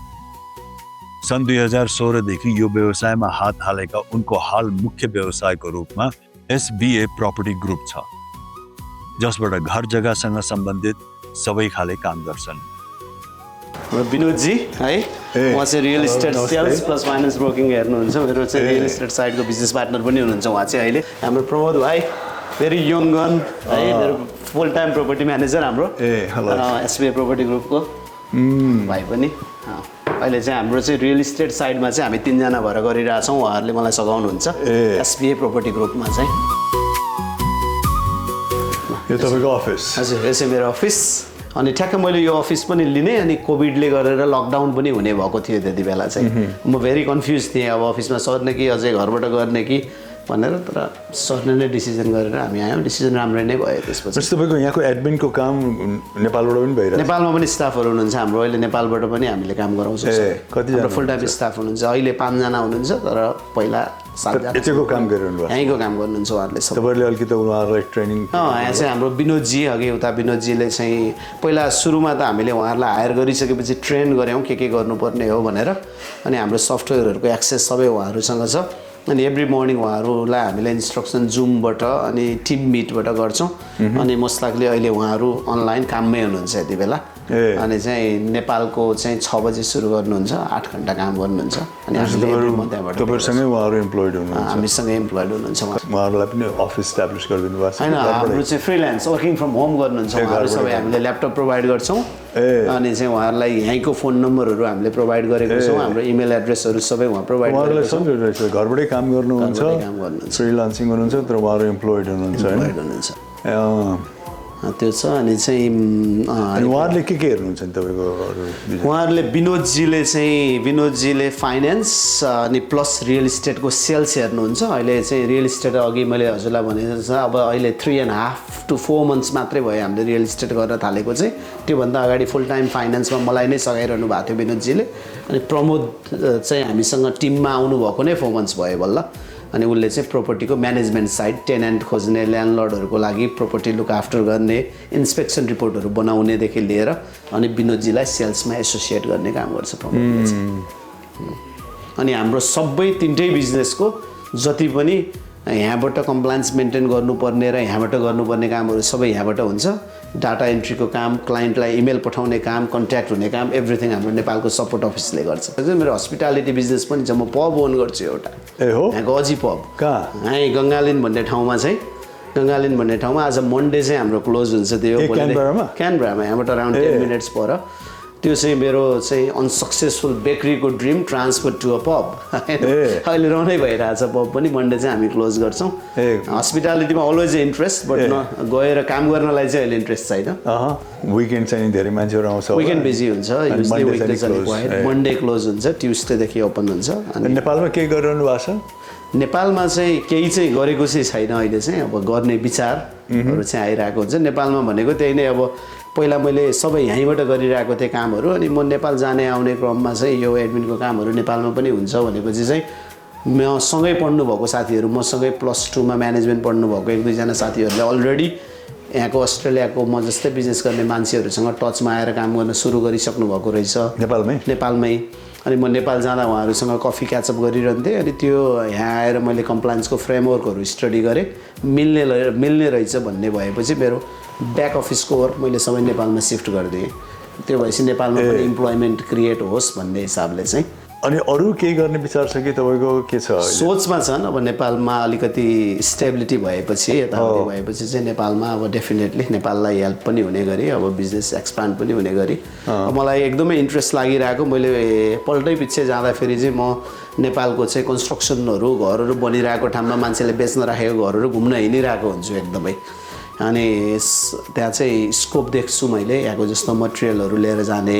सन् 2016 देखि यो व्यवसायमा हात हालेका उनको हाल मुख्य व्यवसायको रूपमा SBA प्रपर्टी ग्रुप छ जसबाट घर जग्गासँग सम्बन्धित सबै खाले काम गर्छन् विनोदजी है उहाँ चाहिँ real estate sales plus finance broking हेर्नुहुन्छ मेरो चाहिँ रियल इस्टेट साइडको बिजनेस पार्टनर पनि हुनुहुन्छ उहाँ चाहिँ अहिले हाम्रो प्रमोद भाइ भेरी यङ गन है मेरो फुल टाइम प्रपर्टी म्यानेजर हाम्रो SBA प्रपर्टी ग्रुपको भाइ पनि अहिले चाहिँ हाम्रो चाहिँ रियल इस्टेट साइडमा चाहिँ हामी 3 जना भएर गरिरहेछौँ उहाँहरूले मलाई सघाउनुहुन्छ SBA प्रपर्टी ग्रुपमा चाहिँ यो तपाईँको अफिस हजुर यो चाहिँ मेरो अफिस अनि ठ्याक्क मैले यो अफिस पनि लिने अनि कोभिडले गरेर लकडाउन पनि हुने भएको थियो त्यति बेला चाहिँ म भेरी कन्फ्युज थिएँ अब अफिसमा सर्ने कि अझै घरबाट गर्ने कि भनेर तर सर्ने नै डिसिजन गरेर हामी आयौँ डिसिजन राम्रै नै भयो त्यसपछि तपाईँको यहाँको एडमिनको काम नेपालबाट पनि भइरहेको नेपालमा पनि स्टाफहरू हुनुहुन्छ हाम्रो अहिले नेपालबाट पनि हामीले काम गराउँछौँ कतिजना फुल टाइम स्टाफ हुनुहुन्छ अहिले 5 जना हुनुहुन्छ तर पहिला 7 जना यतिको काम गरिरहनु भएको यहीँको काम गर्नुहुन्छ उहाँहरूले सब तपाईँले अलिकति उहाँहरूलाई ट्रेनिङ यहाँ चाहिँ हाम्रो विनोदजी अघि उता विनोदजीले चाहिँ पहिला सुरुमा त हामीले उहाँहरूलाई हायर गरिसकेपछि ट्रेन गऱ्यौँ के गर्नुपर्ने हो भनेर अनि हाम्रो सफ्टवेयरहरूको एक्सेस सबै उहाँहरूसँग छ अनि एभ्री मर्निङ उहाँहरूलाई हामीले इन्स्ट्रक्सन जुमबाट अनि टिम मिटबाट गर्छौँ अनि मोस्ट लाइकली अहिले उहाँहरू अनलाइन काममै हुनुहुन्छ यति बेला अनि चाहिँ नेपालको चाहिँ 6 बजे सुरु गर्नुहुन्छ 8 घन्टा काम गर्नुहुन्छ अनि तपाईँहरूसँगै उहाँहरू इम्प्लोइड हुनुहुन्छ हामीसँगै इम्प्लोइड हुनुहुन्छ उहाँहरूलाई पनि अफिस इस्टाब्लिस गरिदिनु भएको छ होइन हाम्रो चाहिँ फ्रिल्यान्स वर्किङ फ्रम होम गर्नुहुन्छ उहाँहरू सबै हामीले ल्यापटप प्रोभाइड गर्छौँ अनि चाहिँ उहाँहरूलाई यहीँको फोन नम्बरहरू हामीले प्रोभाइड गरेको छौँ हाम्रो इमेल एड्रेसहरू सबै उहाँ प्रोभाइड उहाँहरूलाई सम्झिरहेको छ घरबाटै काम गर्नुहुन्छ फ्रिलान्सिङ हुनुहुन्छ तर उहाँहरू इम्प्लोइड हुनुहुन्छ त्यो छ अनि चाहिँ अनि उहाँहरूले के हेर्नुहुन्छ नि तपाईँको अरू business? उहाँहरूले विनोदजीले फाइनेन्स अनि प्लस रियल इस्टेटको सेल्स हेर्नुहुन्छ अहिले चाहिँ रियल इस्टेट अघि मैले हजुरलाई भनेको छ अब अहिले 3.5 to 4 months मात्रै भयो हामीले रियल इस्टेट गर्न थालेको चाहिँ त्योभन्दा अगाडि फुल टाइम फाइनेन्समा मलाई नै सघाइरहनु भएको थियो विनोदजीले अनि प्रमोद चाहिँ हामीसँग टिममा आउनुभएको नै 4 months भयो बल्ल अनि उसले चाहिँ प्रोपर्टीको म्यानेजमेन्ट साइड टेनेन्ट खोज्ने ल्यान्डलर्डहरूको लागि प्रोपर्टी लुक आफ्टर गर्ने इन्स्पेक्सन रिपोर्टहरू बनाउनेदेखि लिएर अनि विनोदजीलाई सेल्समा एसोसिएट गर्ने काम गर्छ प्रमोदले चाहिँ अनि हाम्रो सबै तिनटै बिजनेसको जति पनि यहाँबाट कम्प्लायन्स मेन्टेन गर्नुपर्ने र यहाँबाट गर्नुपर्ने कामहरू सबै यहाँबाट हुन्छ डाटा एन्ट्रीको काम क्लाइन्टलाई इमेल पठाउने काम कन्ट्याक्ट हुने काम एभ्रिथिङ हाम्रो नेपालको सपोर्ट अफिसले गर्छ मेरो हस्पिटालिटी बिजनेस पनि छ म पब ओन गर्छु एउटा ए हो यहाँको अझै पब कहाँ यहीँ गङ्गालिन भन्ने ठाउँमा चाहिँ गङ्गालिन भन्ने ठाउँमा आज मन्डे चाहिँ हाम्रो क्लोज हुन्छ त्यो क्यानबरामा यहाँबाट अराउन्ड 10 minutes पर त्यो चाहिँ मेरो चाहिँ अनसक्सेसफुल बेकरीको dream transfer to a pub अहिले रनै भइरहेछ पब पनि मन्डे चाहिँ हामी क्लोज गर्छौँ हस्पिटालिटीमा अलवेज इन्ट्रेस्ट बट गएर काम गर्नलाई चाहिँ अहिले इन्ट्रेस्ट छैन विकेन्ड चाहिँ धेरै मान्छेहरू आउँछ विकेन्ड बिजी हुन्छ युजली विकले चाहिँ मन्डे क्लोज हुन्छ ट्युसडेदेखि ओपन हुन्छ अनि नेपालमा के गरिरहनु भएको छ नेपालमा चाहिँ केही चाहिँ गरेको चाहिँ छैन अहिले चाहिँ अब गर्ने विचारहरू चाहिँ आइरहेको हुन्छ नेपालमा भनेको त्यही नै अब पहिला मैले सबै यहीँबाट गरिरहेको थिएँ कामहरू अनि म नेपाल जाने आउने क्रममा चाहिँ यो एडमिनको कामहरू नेपालमा पनि हुन्छ भनेपछि चाहिँ मसँगै पढ्नुभएको साथीहरू मसँगै +2 मा म्यानेजमेन्ट पढ्नुभएको 1-2 जना साथीहरूले अलरेडी यहाँको अस्ट्रेलियाको म जस्तै बिजनेस गर्ने मान्छेहरूसँग टचमा आएर काम गर्न सुरु गरिसक्नु भएको रहेछ नेपालमै अनि म नेपाल जाँदा उहाँहरूसँग कफी क्याचअप गरिरहन्थेँ अनि त्यो यहाँ आएर मैले कम्प्लायन्सको फ्रेमवर्कहरू स्टडी गरेँ मिल्ने रहेछ भन्ने भएपछि मेरो ब्याक अफिसको वर्क मैले सबै नेपालमा सिफ्ट गरिदिएँ त्यो भएपछि नेपालमा पनि इम्प्लोइमेन्ट क्रिएट होस् भन्ने हिसाबले चाहिँ अनि अरू केही गर्ने विचार छ कि तपाईँको के छ सोचमा छन् अब नेपालमा अलिकति स्टेबिलिटी भएपछि यताउति भएपछि चाहिँ नेपालमा अब डेफिनेटली नेपाललाई हेल्प पनि हुने गरी अब बिजनेस एक्सपान्ड पनि हुने गरी मलाई एकदमै इन्ट्रेस्ट लागिरहेको मैले पल्टै पछि जाँदाखेरि चाहिँ म नेपालको चाहिँ कन्स्ट्रक्सनहरू घरहरू बनिरहेको ठाउँमा मान्छेले बेच्न राखेको घरहरू घुम्न हिँडिरहेको हुन्छु एकदमै अनि त्यहाँ चाहिँ स्कोप देख्छु मैले यहाँको जस्तो मटेरियलहरू लिएर जाने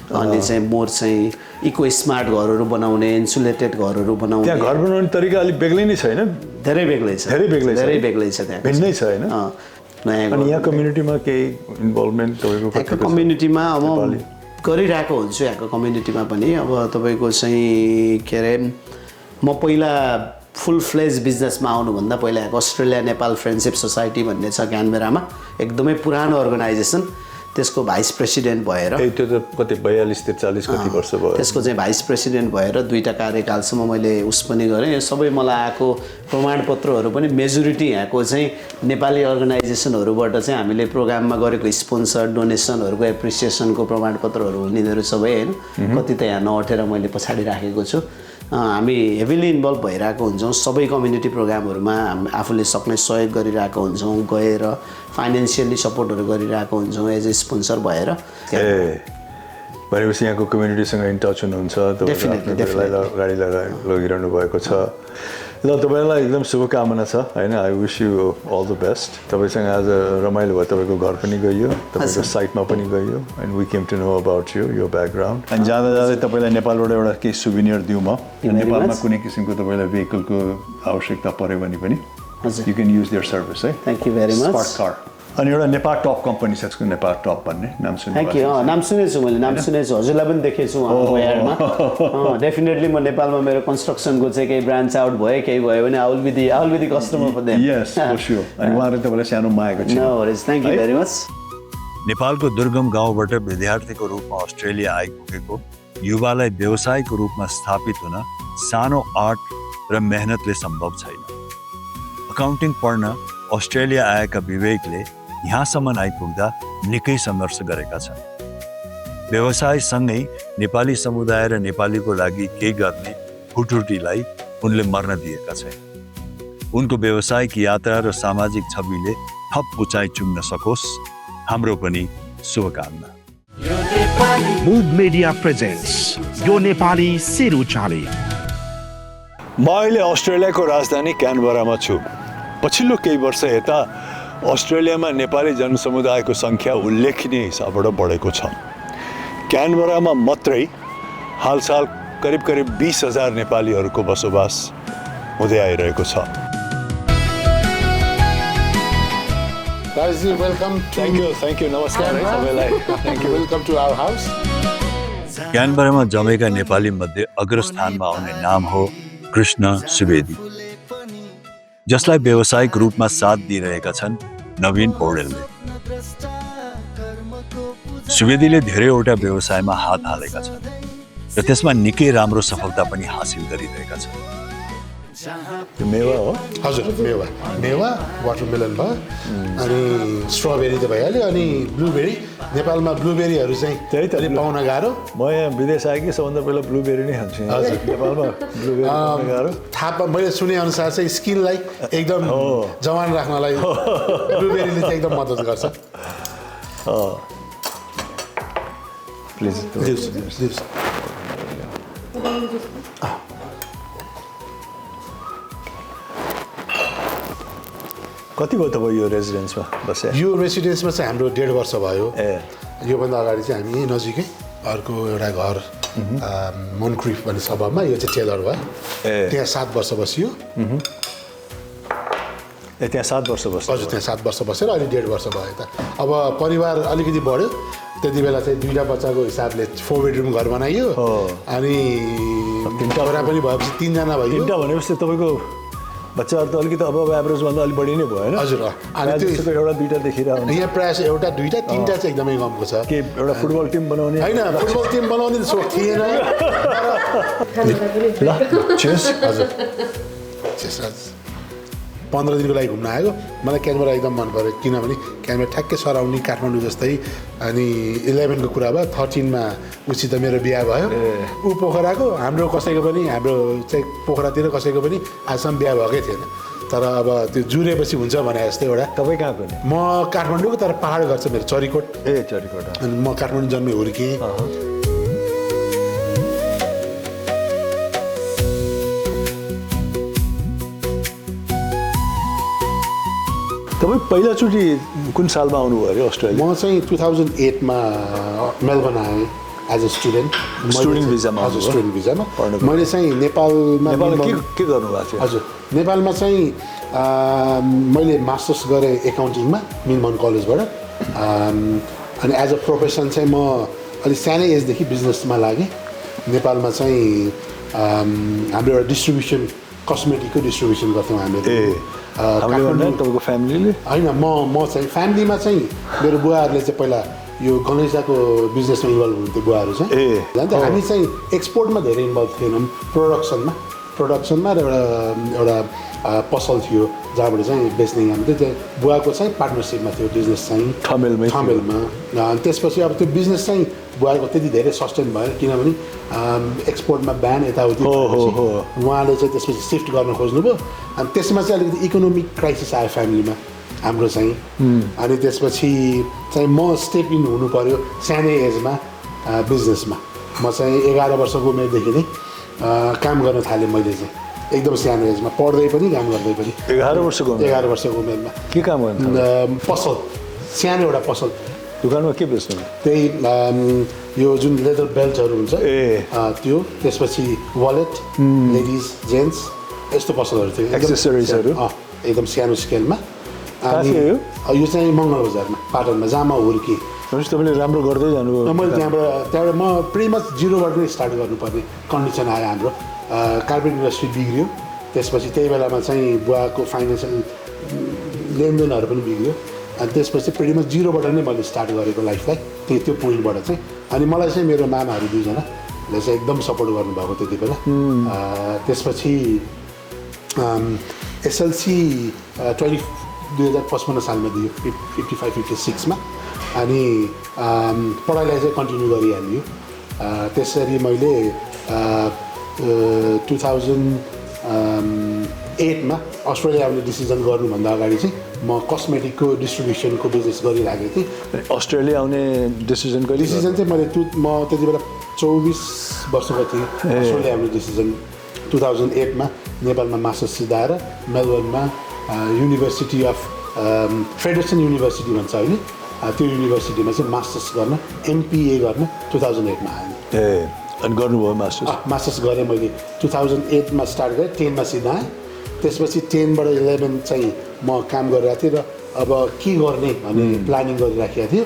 अनि चाहिँ मोर चाहिँ इको स्मार्ट घरहरू बनाउने इन्सुलेटेड घरहरू बनाउने त्यहाँ घर बनाउने तरिका अलिक बेग्लै नै छैन धेरै बेग्लै छ त्यहाँ भिन्नै छ हैन अनि यहाँ कम्युनिटीमा केही इन्भल्भमेन्ट तपाईँको कम्युनिटीमा अब गरिरहेको हुन्छु यहाँको कम्युनिटीमा पनि अब तपाईँको चाहिँ के अरे म पहिला फुल फ्लेज बिजनेसमा आउनुभन्दा पहिला यहाँको अस्ट्रेलिया नेपाल फ्रेन्डसिप सोसाइटी भन्ने छ क्यानबेरामा एकदमै पुरानो अर्गनाइजेसन त्यसको भाइस प्रेसिडेन्ट भएर त्यो त कति 42-43 कति वर्ष भयो त्यसको चाहिँ भाइस प्रेसिडेन्ट भएर 2टा कार्यकालसम्म मैले उस पनि गरेँ यो सबै मलाई आएको प्रमाणपत्रहरू पनि मेजोरिटी यहाँको चाहिँ नेपाली अर्गनाइजेसनहरूबाट चाहिँ हामीले प्रोग्राममा गरेको स्पोन्सर डोनेसनहरूको एप्रिसिएसनको प्रमाणपत्रहरू हुनेहरू सबै हैन कति त यहाँ नअटेर मैले पछाडि राखेको छु हामी हेभिली इन्भल्भ भइरहेको हुन्छौँ सबै कम्युनिटी प्रोग्रामहरूमा आफूले सक्ने सहयोग गरिरहेको हुन्छौँ गएर फाइनेन्सियली सपोर्टहरू गरिरहेको हुन्छौँ एज ए स्पोन्सर भएर भनेपछि यहाँको कम्युनिटीसँग इन टच हुनुहुन्छ तपाईँलाई गाडी लगिरहनु भएको छ ल तपाईँलाई एकदम शुभकामना छ हैन I wish you all the best तपाईँसँग आज रमाइलो भयो तपाईँको घर पनि गइयो तपाईँको साइटमा पनि गइयो and we came to know about you यो ब्याकग्राउन्ड अनि जाँदा जाँदै तपाईँलाई नेपालबाट एउटा केही सुभिनियर दिउँ म नेपालमा कुनै किसिमको तपाईँलाई भेहिकलको आवश्यकता पऱ्यो भने पनि you can use their service है thank you very much smart car अनि एउटा नेपाल टप कम्पनी छ त्यसको नेपाल टप भन्ने नाम सुनेको थ्याङ्क यू नाम सुनेछु मैले नाम सुनेछु हजुरलाई पनि देखेछु उहाँको एडमा डेफिनेटली म नेपालमा मेरो कन्स्ट्रक्सनको चाहिँ केही ब्रान्च आउट भयो केही भयो भने I will be customer for them yes for sure अनि उहाँले तपाईँलाई सानो मागेको छ no worries thank you very much नेपालको दुर्गम गाउँबाट विद्यार्थीको रूपमा अस्ट्रेलिया आइपुगेको युवालाई व्यवसायको रूपमा स्थापित हुन सानो आर्ट र मेहनतले सम्भव छैन अकाउन्टिङ पढ्न अस्ट्रेलिया आएका विवेकले यहाँसम्म आइपुग्दा निकै सङ्घर्ष गरेका छन् व्यवसायसँगै नेपाली समुदाय र नेपालीको लागि केही गर्ने हुटुटीलाई उनले मर्न दिएका छैन उनको व्यवसायिक यात्रा र सामाजिक छविले थप उचाइ चुम्न सकोस् हाम्रो पनि शुभकामना मुभ मिडिया प्रेजेन्ट्स यो नेपाली सिरुचाली म अहिले अस्ट्रेलियाको राजधानी क्यानबरामा छु पछिल्लो केही वर्ष यता अस्ट्रेलियामा नेपाली जनसमुदायको सङ्ख्या उल्लेखनीय हिसाबबाट बढेको छ। क्यानबरामा मात्रै हालसाल करिब 20,000 नेपालीहरूको बसोबास हुँदै आइरहेको छ। राजेशजी वेलकम थ्याङ्क यू नमस्कार है सबैलाई। Welcome to our house. क्यानबरामा जमेका नेपाली मध्ये अग्रस्थानमा आउने नाम हो कृष्ण सुवेदी, जसलाई व्यावसायिक रूपमा साथ दिइरहेका छन् नवीन पौडेलले। सुवेदीले धेरैवटा व्यवसायमा हात हालेका छन् र त्यसमा निकै राम्रो सफलता पनि हासिल गरिरहेका छन्। मेवा हो? हजुर मेवा वाटरमेलन भयो अनि स्ट्रबेरी त भइहाल्यो अनि ब्लुबेरी। नेपालमा ब्लुबेरीहरू चाहिँ त्यही त पाउन गाह्रो। म यहाँ विदेश आएँ कि सबभन्दा पहिला ब्लुबेरी नै खान्छु। हजुर नेपालमा ब्लुबेरी पाउन गाह्रो। थाहा मैले सुने अनुसार चाहिँ स्किनलाई एकदम जवान राख्नलाई ब्लुबेरीले चाहिँ एकदम मद्दत गर्छ। प्लिज दिउँसो कति भयो तपाईँ यो रेजिडेन्समा बसे? यो रेसिडेन्समा चाहिँ हाम्रो 1.5 वर्ष भयो। योभन्दा अगाडि चाहिँ हामी यहीँ नजिकै अर्को एउटा घर मोनक्रिफ भन्ने सबमा, यो चाहिँ टेलर भयो, त्यहाँ 7 वर्ष बसियो। त्यहाँ 7 वर्ष बस्यो? हजुर त्यहाँ 7 वर्ष बसेर अहिले 1.5 वर्ष भयो त। अब परिवार अलिकति बढ्यो, त्यति बेला चाहिँ 2टा बच्चाको हिसाबले 4 बेडरुम घर बनाइयो अनि 3टा छोरा पनि भएपछि 3जना भयो। 3टा भनेपछि तपाईँको बच्चाहरू त अलिकति अब एभरेजभन्दा अलिक बढी नै भयो होइन? हजुर अनि त्यो एउटा 2टा देखिरहेको यहाँ प्रायः एउटा 2टा 3टा चाहिँ एकदमै कमको छ। के एउटा फुटबल टिम बनाउने? होइन फुटबल टिम बनाउने सोच थिएन। ल चेस। हजुर 15 दिनको लागि घुम्न आएको। मलाई क्यानबरा एकदम मन पऱ्यो किनभने क्यानबरा ठ्याक्कै सराउन्डिङ काठमाडौँ जस्तै। अनि 11 को कुरा भयो, 13 मा उसित मेरो बिहा भयो। ऊ पोखराको, हाम्रो कसैको पनि, हाम्रो चाहिँ पोखरातिर कसैको पनि आजसम्म बिहा भएकै थिएन। तर अब त्यो जुरेपछि हुन्छ भने जस्तै एउटा। तपाईँ कहाँको नि? म काठमाडौँको, तर पहाड घर छ मेरो चरीकोट। चरीकोट। अनि म काठमाडौँ जन्मे हुर्केँ। तपाईँ पहिलाचोटि कुन सालमा आउनुभयो अरे अस्ट्रेलिया? म चाहिँ 2008 मा मेलबर्न आएँ एज अ स्टुडेन्ट। स्टुडेन्ट भिजामा? हजुर स्टुडेन्ट भिजामा। मैले चाहिँ नेपालमा के गर्नुभएको थियो? हजुर नेपालमा चाहिँ मैले मास्टर्स गरेँ एकाउन्टिङमा मिनमोहन कलेजबाट। अनि एज अ प्रोफेसन चाहिँ म अलिक सानै एजदेखि बिजनेसमा लागेँ। नेपालमा चाहिँ हाम्रो एउटा डिस्ट्रिब्युसन, कस्मेटिकको डिस्ट्रिब्युसन गर्थ्यौँ हामीहरू। तपाईँको फ्यामिलीले? होइन म चाहिँ फ्यामिलीमा चाहिँ मेरो बुवाहरूले चाहिँ पहिला यो गणेशको बिजनेसमा इन्भल्भ हुनुहुन्थ्यो बुवाहरू चाहिँ। अन्त हामी चाहिँ एक्सपोर्टमा धेरै इन्भल्भ थिएनौँ, प्रोडक्सनमा र एउटा पसल थियो जहाँबाट चाहिँ बेच्ने काम थियो। त्यो बुवाको चाहिँ पार्टनरसिपमा थियो बिजनेस चाहिँ ठमेलमा। अनि त्यसपछि अब त्यो बिजनेस चाहिँ बुवाको त्यति धेरै सस्टेन भएन किनभने एक्सपोर्टमा ब्यान यताउति उहाँले चाहिँ त्यसपछि सिफ्ट गर्न खोज्नुभयो। अनि त्यसमा चाहिँ अलिकति इकोनोमिक क्राइसिस आयो फ्यामिलीमा हाम्रो चाहिँ। अनि त्यसपछि चाहिँ म स्टेप इन हुनु पऱ्यो सानै एजमा बिजनेसमा। म चाहिँ 11 वर्षको उमेरदेखि नै काम गर्न थालेँ मैले चाहिँ, एकदम सानो एजमा, पढ्दै पनि काम गर्दै पनि। 11 वर्षको उमेरमा के काम गर्नु? पसल, सानो एउटा पसल। दोकानमा के बेच्नु? त्यही यो जुन लेदर बेल्टहरू हुन्छ त्यो, त्यसपछि वालेट, लेडिज जेन्ट्स यस्तो पसलहरू थियो, एक्सेसरिजहरू एकदम सानो स्केलमा। अनि यो चाहिँ मङ्गल बजारमा पाटनमा जहाँ म हुर्केँ। तपाईँले राम्रो गर्दै जानुभयो? मैले त्यहाँबाट म प्रिटी मच जिरोबाट नै स्टार्ट गर्नुपर्ने कन्डिसन आयो हाम्रो। कार्पेट इन्डस्ट्री बिग्रियो, त्यसपछि त्यही बेलामा चाहिँ बुवाको फाइनेन्सियल लेनदेनहरू पनि बिग्रियो। अनि त्यसपछि प्रिटी मच जिरोबाट नै मैले स्टार्ट गरेको लाइफलाई त्यो पोइन्टबाट चाहिँ। अनि मलाई चाहिँ मेरो मामाहरू 2जनाले चाहिँ एकदम सपोर्ट गर्नुभएको त्यति बेला। त्यसपछि एसएलसी 2055 सालमा दियो 55-56 मा। अनि पढाइलाई चाहिँ कन्टिन्यू गरिहाल्यो। त्यसरी मैले 2008 मा अस्ट्रेलिया आउने डिसिजन गर्नुभन्दा अगाडि चाहिँ म कस्मेटिकको डिस्ट्रिब्युसनको बिजनेस गरिरहेको थिएँ। अस्ट्रेलिया आउने डिसिजन चाहिँ मैले म त्यति बेला 24 वर्षको थिएँ। अस्ट्रेलिया आउने डिसिजन 2008 मा नेपालमा मास्टर्स सिधाएर मेलबर्नमा युनिभर्सिटी अफ फेडरेसन युनिभर्सिटी भन्छ अहिले त्यो युनिभर्सिटीमा चाहिँ मास्टर्स गर्न MPA गर्न 2008मा आएँ अनि गर्नुभयो मास्टर्स मास्टर्स गरेँ मैले 2008मा स्टार्ट गरेँ 10मा सिधा आएँ त्यसपछि 10बाट 11 चाहिँ म काम गरिरहेको थिएँ र अब के गर्ने भन्ने प्लानिङ गरिराखेको थिएँ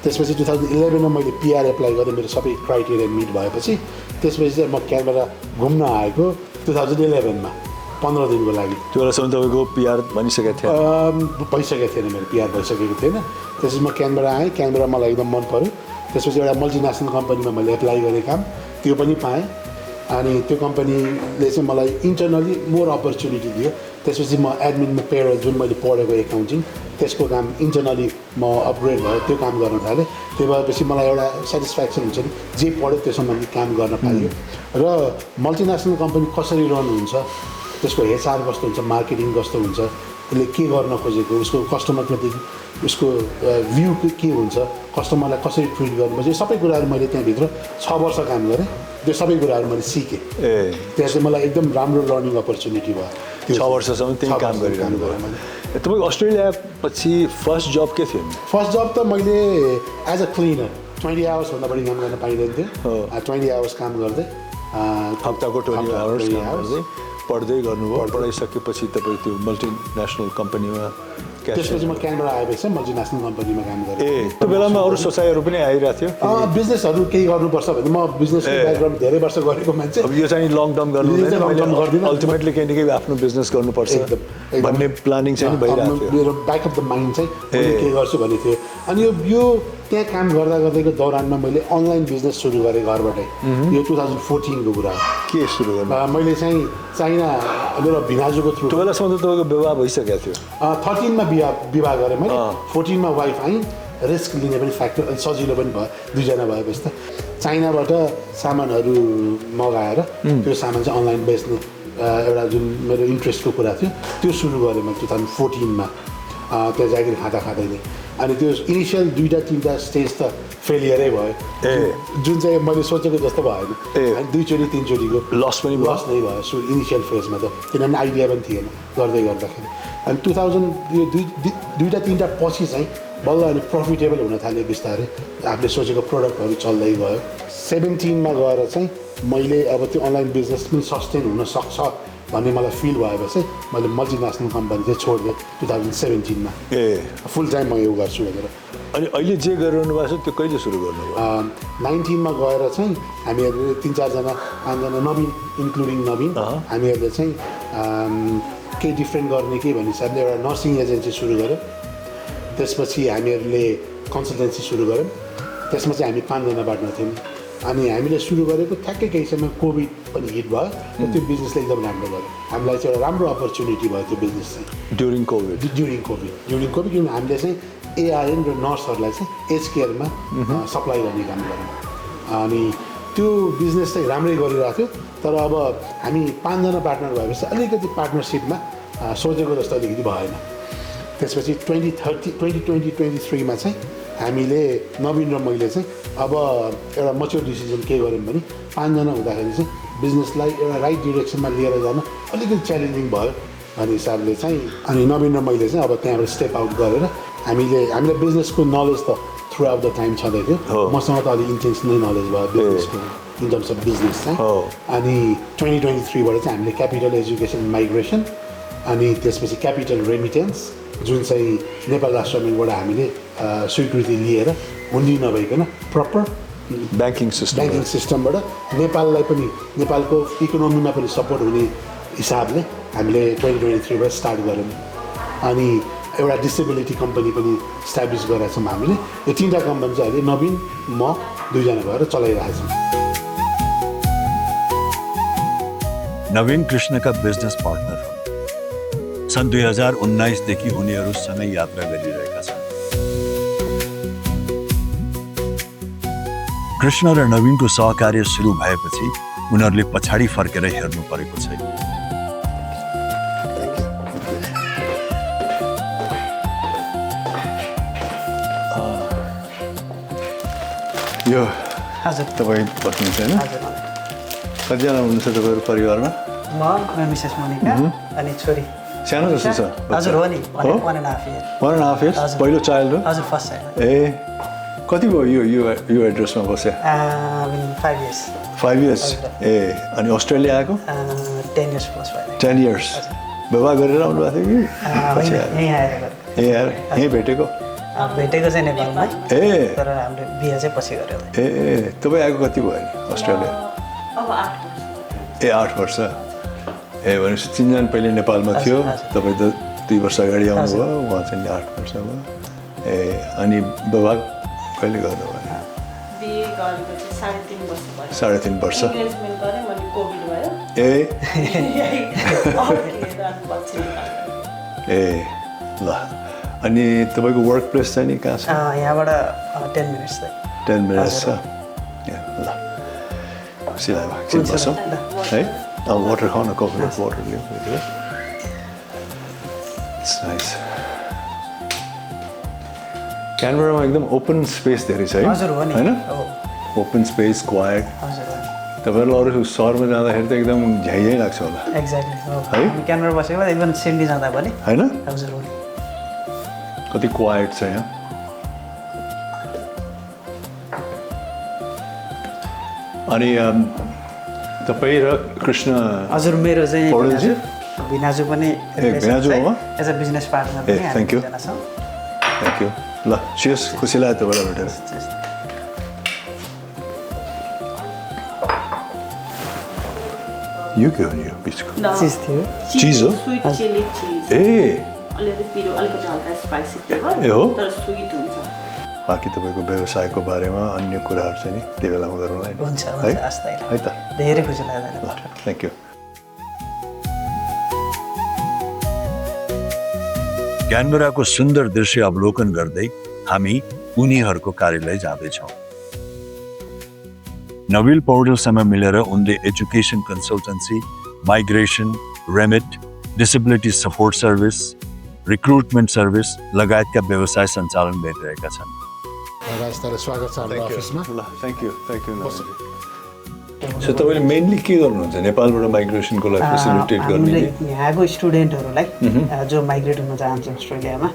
त्यसपछि 2011मा मैले PR एप्लाई गरेँ मेरो सबै क्राइटेरिया मिट भएपछि त्यसपछि चाहिँ म क्यानबरा घुम्न आएको 2011मा 15 दिनको लागि त्यो बेलासम्म तपाईँको PR बनिसकेको थियो भइसकेको थिएन मेरो PR भइसकेको थिएन त्यसपछि म क्यानबरा आएँ क्यानबरा मलाई एकदम मन पऱ्यो त्यसपछि एउटा मल्टिनेसनल कम्पनीमा मैले एप्लाई गरेँ काम त्यो पनि पाएँ अनि त्यो कम्पनीले चाहिँ मलाई इन्टरनली मोर अपर्च्युनिटी दियो त्यसपछि म एडमिनमा पेरोल जुन मैले पढेको एकाउन्टिङ त्यसको काम इन्टरनली म अपग्रेड भयो त्यो काम गर्न थालेँ त्यो भएपछि मलाई एउटा सेटिस्फ्याक्सन हुन्छ नि जे पढ्यो त्यो सम्बन्धी काम गर्न पाइयो र मल्टिनेसनल कम्पनी कसरी रन हुन्छ त्यसको HR कस्तो हुन्छ मार्केटिङ कस्तो हुन्छ उसले के गर्न खोजेको उसको कस्टमरप्रति उसको भ्यू के हुन्छ कस्टमरलाई कसरी ट्रिट गर्नुपर्छ यो सबै कुराहरू मैले त्यहाँभित्र 6 वर्ष काम गरेँ त्यो सबै कुराहरू मैले सिकेँ त्यहाँ चाहिँ मलाई एकदम राम्रो लर्निङ अपर्च्युनिटी भयो 6 वर्षसम्म त्यही काम गरिरहनु भयो तपाईँको अस्ट्रेलिया पछि फर्स्ट जब के थियो फर्स्ट जब त मैले एज अ क्लिनर 20 आवर्सभन्दा बढी काम गर्न पाइँदैन थियो 20 आवर्स काम गर्दै हप्ताको 20 आवर्स काम गर्दै पढ्दै गर्नुभयो पढाइसकेपछि तपाईँ त्यो मल्टिनेसनल कम्पनीमा त्यसपछि म क्यानबरा आएपछि मल्टिनेसनल कम्पनीमा काम गरेँ त्यो बेलामा अरू सोचाइहरू पनि आइरहेको थियो बिजनेसहरू केही गर्नुपर्छ भने म बिजनेसको ब्याकग्राउन्ड धेरै वर्ष गरेको मान्छे अब यो चाहिँ लङ टर्म गर्नु अल्टिमेटली केही न केही आफ्नो बिजनेस गर्नुपर्छ भन्ने प्लानिङ चाहिँ भइरहेको थियो मेरो ब्याक अफ द माइन्ड चाहिँ मैले के गर्छु भन्ने थियो अनि यो त्यहाँ काम गर्दा गर्दैको दौरानमा मैले अनलाइन बिजनेस सुरु गरेँ घरबाटै यो 2014 को कुरा के सुरु गर्नु मैले चाहिँ चाइना मेरो भिनाजुको थ्रु त्यो बेलासम्म त तपाईँको विवाह भइसकेको थियो 13मा विवाह गरेँ मैले 14मा वाइफ आइन् रिस्क लिने पनि फ्याक्टर सजिलो पनि भयो दुईजना भएपछि त चाइनाबाट सामानहरू मगाएर त्यो सामान चाहिँ अनलाइन बेच्ने एउटा जुन मेरो इन्ट्रेस्टको कुरा थियो त्यो सुरु गरेँ मैले 2014मा त्यहाँ जागिर खाँदै अनि त्यो इनिसियल 2-3 स्टेज त फेलियरै भयो जुन चाहिँ मैले सोचेको जस्तो भएन अनि 2चोटि 3चोटिको लस नै भयो सो इनिसियल फेजमा त किनभने आइडिया पनि थिएन गर्दै गर्दाखेरि अनि 2000 यो 2-3 पछि चाहिँ बल्ल अनि प्रफिटेबल हुन थाल्यो बिस्तारै आफूले सोचेको प्रडक्टहरू चल्दै गयो 17मा गएर चाहिँ मैले अब त्यो अनलाइन बिजनेस पनि सस्टेन हुन सक्छ भन्ने मलाई फिल भएपछि मैले मल्टिनेसनल कम्पनी चाहिँ छोडिदिएँ 2017मा फुल टाइम म यो गर्छु भनेर अनि अहिले जे गरिरहनु भएको छ त्यो कहिले सुरु गर्नुभयो 19मा गएर चाहिँ हामीहरूले 3-4 जना 5 जना नवीन इन्क्लुडिङ नवीन हामीहरूले चाहिँ केही डिफ्रेन्ट गर्ने के भन्ने हिसाबले एउटा नर्सिङ एजेन्सी सुरु गऱ्यौँ त्यसपछि हामीहरूले कन्सल्टेन्सी सुरु गऱ्यौँ त्यसमा चाहिँ हामी 5 जना पार्टनर थियौँ अनि हामीले सुरु गरेको ठ्याक्कै केही समय कोभिड पनि हिट भयो र त्यो बिजनेसले एकदम राम्रो गर्यो हामीलाई चाहिँ एउटा राम्रो अपर्च्युनिटी भयो त्यो बिजनेस चाहिँ ड्युरिङ कोभिड किनभने हामीले चाहिँ ARN र नर्सहरूलाई चाहिँ एज केयरमा सप्लाई गर्ने काम गऱ्यौँ अनि त्यो बिजनेस चाहिँ राम्रै गरिरहेको थियो तर अब हामी 5 जना पार्टनर भएपछि अलिकति पार्टनरसिपमा सोचेको जस्तो अलिकति भएन त्यसपछि 2020-23मा चाहिँ हामीले नवीन र मैले चाहिँ अब एउटा मच्योर डिसिजन के गऱ्यौँ भने 5 जना हुँदाखेरि चाहिँ बिजनेसलाई एउटा राइट डिरेक्सनमा लिएर जान अलिकति च्यालेन्जिङ भयो भन्ने हिसाबले चाहिँ अनि नवीन र मैले चाहिँ अब त्यहाँबाट स्टेप आउट गरेर हामीलाई बिजनेसको नलेज त थ्रु आउट द टाइम छँदै थियो मसँग त अलिक इन्टेन्स नै नलेज भयो बिजनेसको इन टर्म्स अफ बिजनेस चाहिँ अनि 2023बाट चाहिँ हामीले क्यापिटल एजुकेसन माइग्रेसन अनि त्यसपछि क्यापिटल रेमिटेन्स जुन चाहिँ नेपाल राष्ट्र ब्याङ्कबाट हामीले स्वीकृति लिएर हुन्डी नभइकन प्रपर ब्याङ्किङ सिस्टमबाट नेपाललाई पनि नेपालको इकोनोमीमा पनि सपोर्ट हुने हिसाबले हामीले 2023बाट स्टार्ट गऱ्यौँ अनि एउटा डिसेबिलिटी कम्पनी पनि इस्टाब्लिस गरेका छौँ हामीले यो 3टा कम्पनी चाहिँ अहिले नवीन म 2 जना भएर चलाइरहेको छौँ नवीन कृष्णका बिजनेस पार्टनर हुन् सन् 2019 देखि उनीहरू सँगै यात्रा गरिरहेका छन् कृष्ण र नवीनको सहकार्य सुरु भएपछि उनीहरूले पछाडि फर्केर हेर्नु परेको छैन यो हजुर तपाईँ बस्नुहुन्छ होइन कतिजना हुनुहुन्छ तपाईँहरू परिवारमा म मिसेस मोनिका अनि छोरी सानो जस्तो छ हजुर हो नि हो 1.5 year 1.5 years हजुर। पहिलो चाइल्ड हो हजुर फर्स्ट चाइल्ड ए कति भयो यो एड्रेसमा बस्यो 5 years 5 years ए अनि अस्ट्रेलिया आएको 10 years plus भयो 10 years विवाह गरेर आउनु भएको थियो कि पछि आएर यहीँ आएर गरेको। ए यार यहीँ भेटेको भेटेको चाहिँ नेपालमा ए तर हाम्रो बिहे चाहिँ पछि गऱ्यो ए तपाईँ आएको कति भयो नि अस्ट्रेलिया अब 8 ए 8 वर्ष ए भनेपछि चिनजान पहिले नेपालमा थियो तपाईँ त 2 वर्ष अगाडि आउनुभयो उहाँ चाहिँ 8 वर्ष भयो ए अनि विवाह कहिले गर्नुभयो बिहे गरेको चाहिँ 3.5 वर्ष भयो 3.5 वर्ष इन्गेजमेन्ट गरेँ मैले कोभिड भयो ए अर्किएर अनि पछि ए ल अनि तपाईँको वर्क प्लेस चाहिँ नि कहाँ छ यहाँबाट 10 minutes चाहिँ 10 minutes छ ए ल खुसी लाग्यो एकछिन बसौँ है वाटर खाउँ न कोकोनट वाटर लिउँ इट्स नाइस क्यानबरामा एकदम ओपन स्पेस धेरै छ है हजुर हो नि होइन हो ओपन स्पेस क्वाइट हजुर तपाईँहरू अरू सहरमा जाँदाखेरि त एकदम झ्याइ लाग्छ होला एक्ज्याक्टली हो है? हामी क्यानबरा बसेको भए इभन सिडनी जाँदा पनि होइन हजुर हो नि कति क्वाइट छ यहाँ अनि तपाईँ र कृष्ण हजुर मेरो चाहिँ पौडेलजी? भिनाजु पनि भिनाजु हो? एज अ बिजनेस पार्टनर ए, पनि thank you. दुईजना छौँ। थ्याङ्क यू ल चियर्स खुसी लाग्यो तपाईँलाई भेटेर यो के हो नि यो बिचको चिज थियो चिज हो स्विट चिली चिज ए अलिकति पिरो अलिकति हल्का स्पाइसी ए हो? तर स्विट हुन्छ बाँकी तपाईँको व्यवसायको बारेमा अन्य कुराहरू चाहिँ नि त्यो बेलामा गरौँला नि हुन्छ है हुन्छ हस् त है त धेरै खुसी लाग्यो ल थ्याङ्क यू क्यानबराको सुन्दर दृश्य अवलोकन गर्दै हामी उनीहरूको कार्यालय जाँदैछौँ नवील पौडेलसँग मिलेर उनले education consultancy migration remit disability support service recruitment service लगायतका व्यवसाय सञ्चालन गरिरहेका छन् राज तारा स्वागत छ हाम्रो अफिसमा ल थ्याङ्क यू सो तपाईँले मेनली के गर्नुहुन्छ नेपालबाट माइग्रेसनको लागि फेसिलिटेट गर्ने हामीले यहाँको स्टुडेन्टहरूलाई जो माइग्रेट हुन चाहन्छ अस्ट्रेलियामा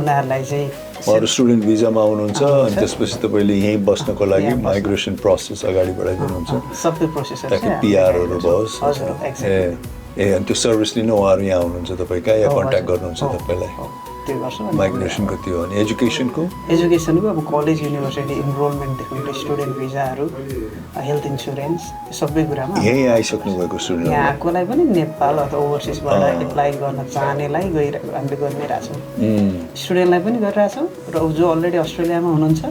उनीहरूलाई चाहिँ उहाँहरू स्टुडेन्ट भिजामा आउनुहुन्छ अनि त्यसपछि तपाईँले यहीँ बस्नको लागि माइग्रेसन प्रोसेस अगाडि बढाइदिनुहुन्छ सबै प्रोसेसहरू ताकि पिआरहरू भओस् हजुर एक्ज्याक्टली ए अनि त्यो सर्भिस लिन उहाँहरू यहाँ आउनुहुन्छ तपाईँ कहाँ या कन्ट्याक्ट गर्नुहुन्छ तपाईँलाई त्यो गर्छौँ माइग्रेसनको त्यो अनि एजुकेसनको एजुकेसनको अब कलेज युनिभर्सिटी इनरोलमेन्टदेखि लिएर स्टुडेन्ट भिजाहरू हेल्थ इन्सुरेन्स सबै कुरामा यहीँ आइसक्नु भएको स्टुडेन्ट यहाँकोलाई पनि नेपाल अथवा ओभरसिजबाट एप्लाई गर्न चाहनेलाई हामीले गरिरहेछौँ स्टुडेन्टलाई पनि गरिरहेछौँ र जो अलरेडी अस्ट्रेलियामा हुनुहुन्छ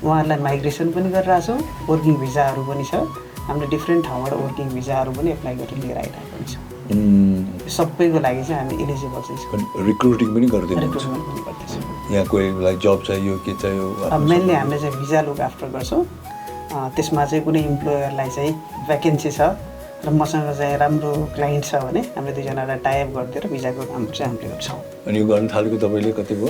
उहाँहरूलाई माइग्रेसन पनि गरिरहेछौँ वर्किङ भिजाहरू पनि छ हामीले डिफ्रेन्ट ठाउँबाट वर्किङ भिजाहरू पनि एप्लाई गरेर लिएर आइरहेको हुन्छ सबैको लागि चाहिँ हामी इलिजिबल चाहिँ छौँ रिक्रुटिङ पनि गरिदिनुहुन्छ रिक्रुटमेन्ट पनि गर्दैछौँ यहाँ कोहीलाई जब चाहियो के चाहियो मेनली हामीले चाहिँ भिजा लुक आफ्टर गर्छौँ त्यसमा चाहिँ कुनै इम्प्लोयरलाई चाहिँ भ्याकेन्सी छ र मसँग चाहिँ राम्रो क्लाइन्ट छ भने हामीले दुईजनालाई टाइप गरिदिएर भिजाको काम चाहिँ हामीले गर्छौँ अनि यो गर्न थालेको तपाईँले कति भयो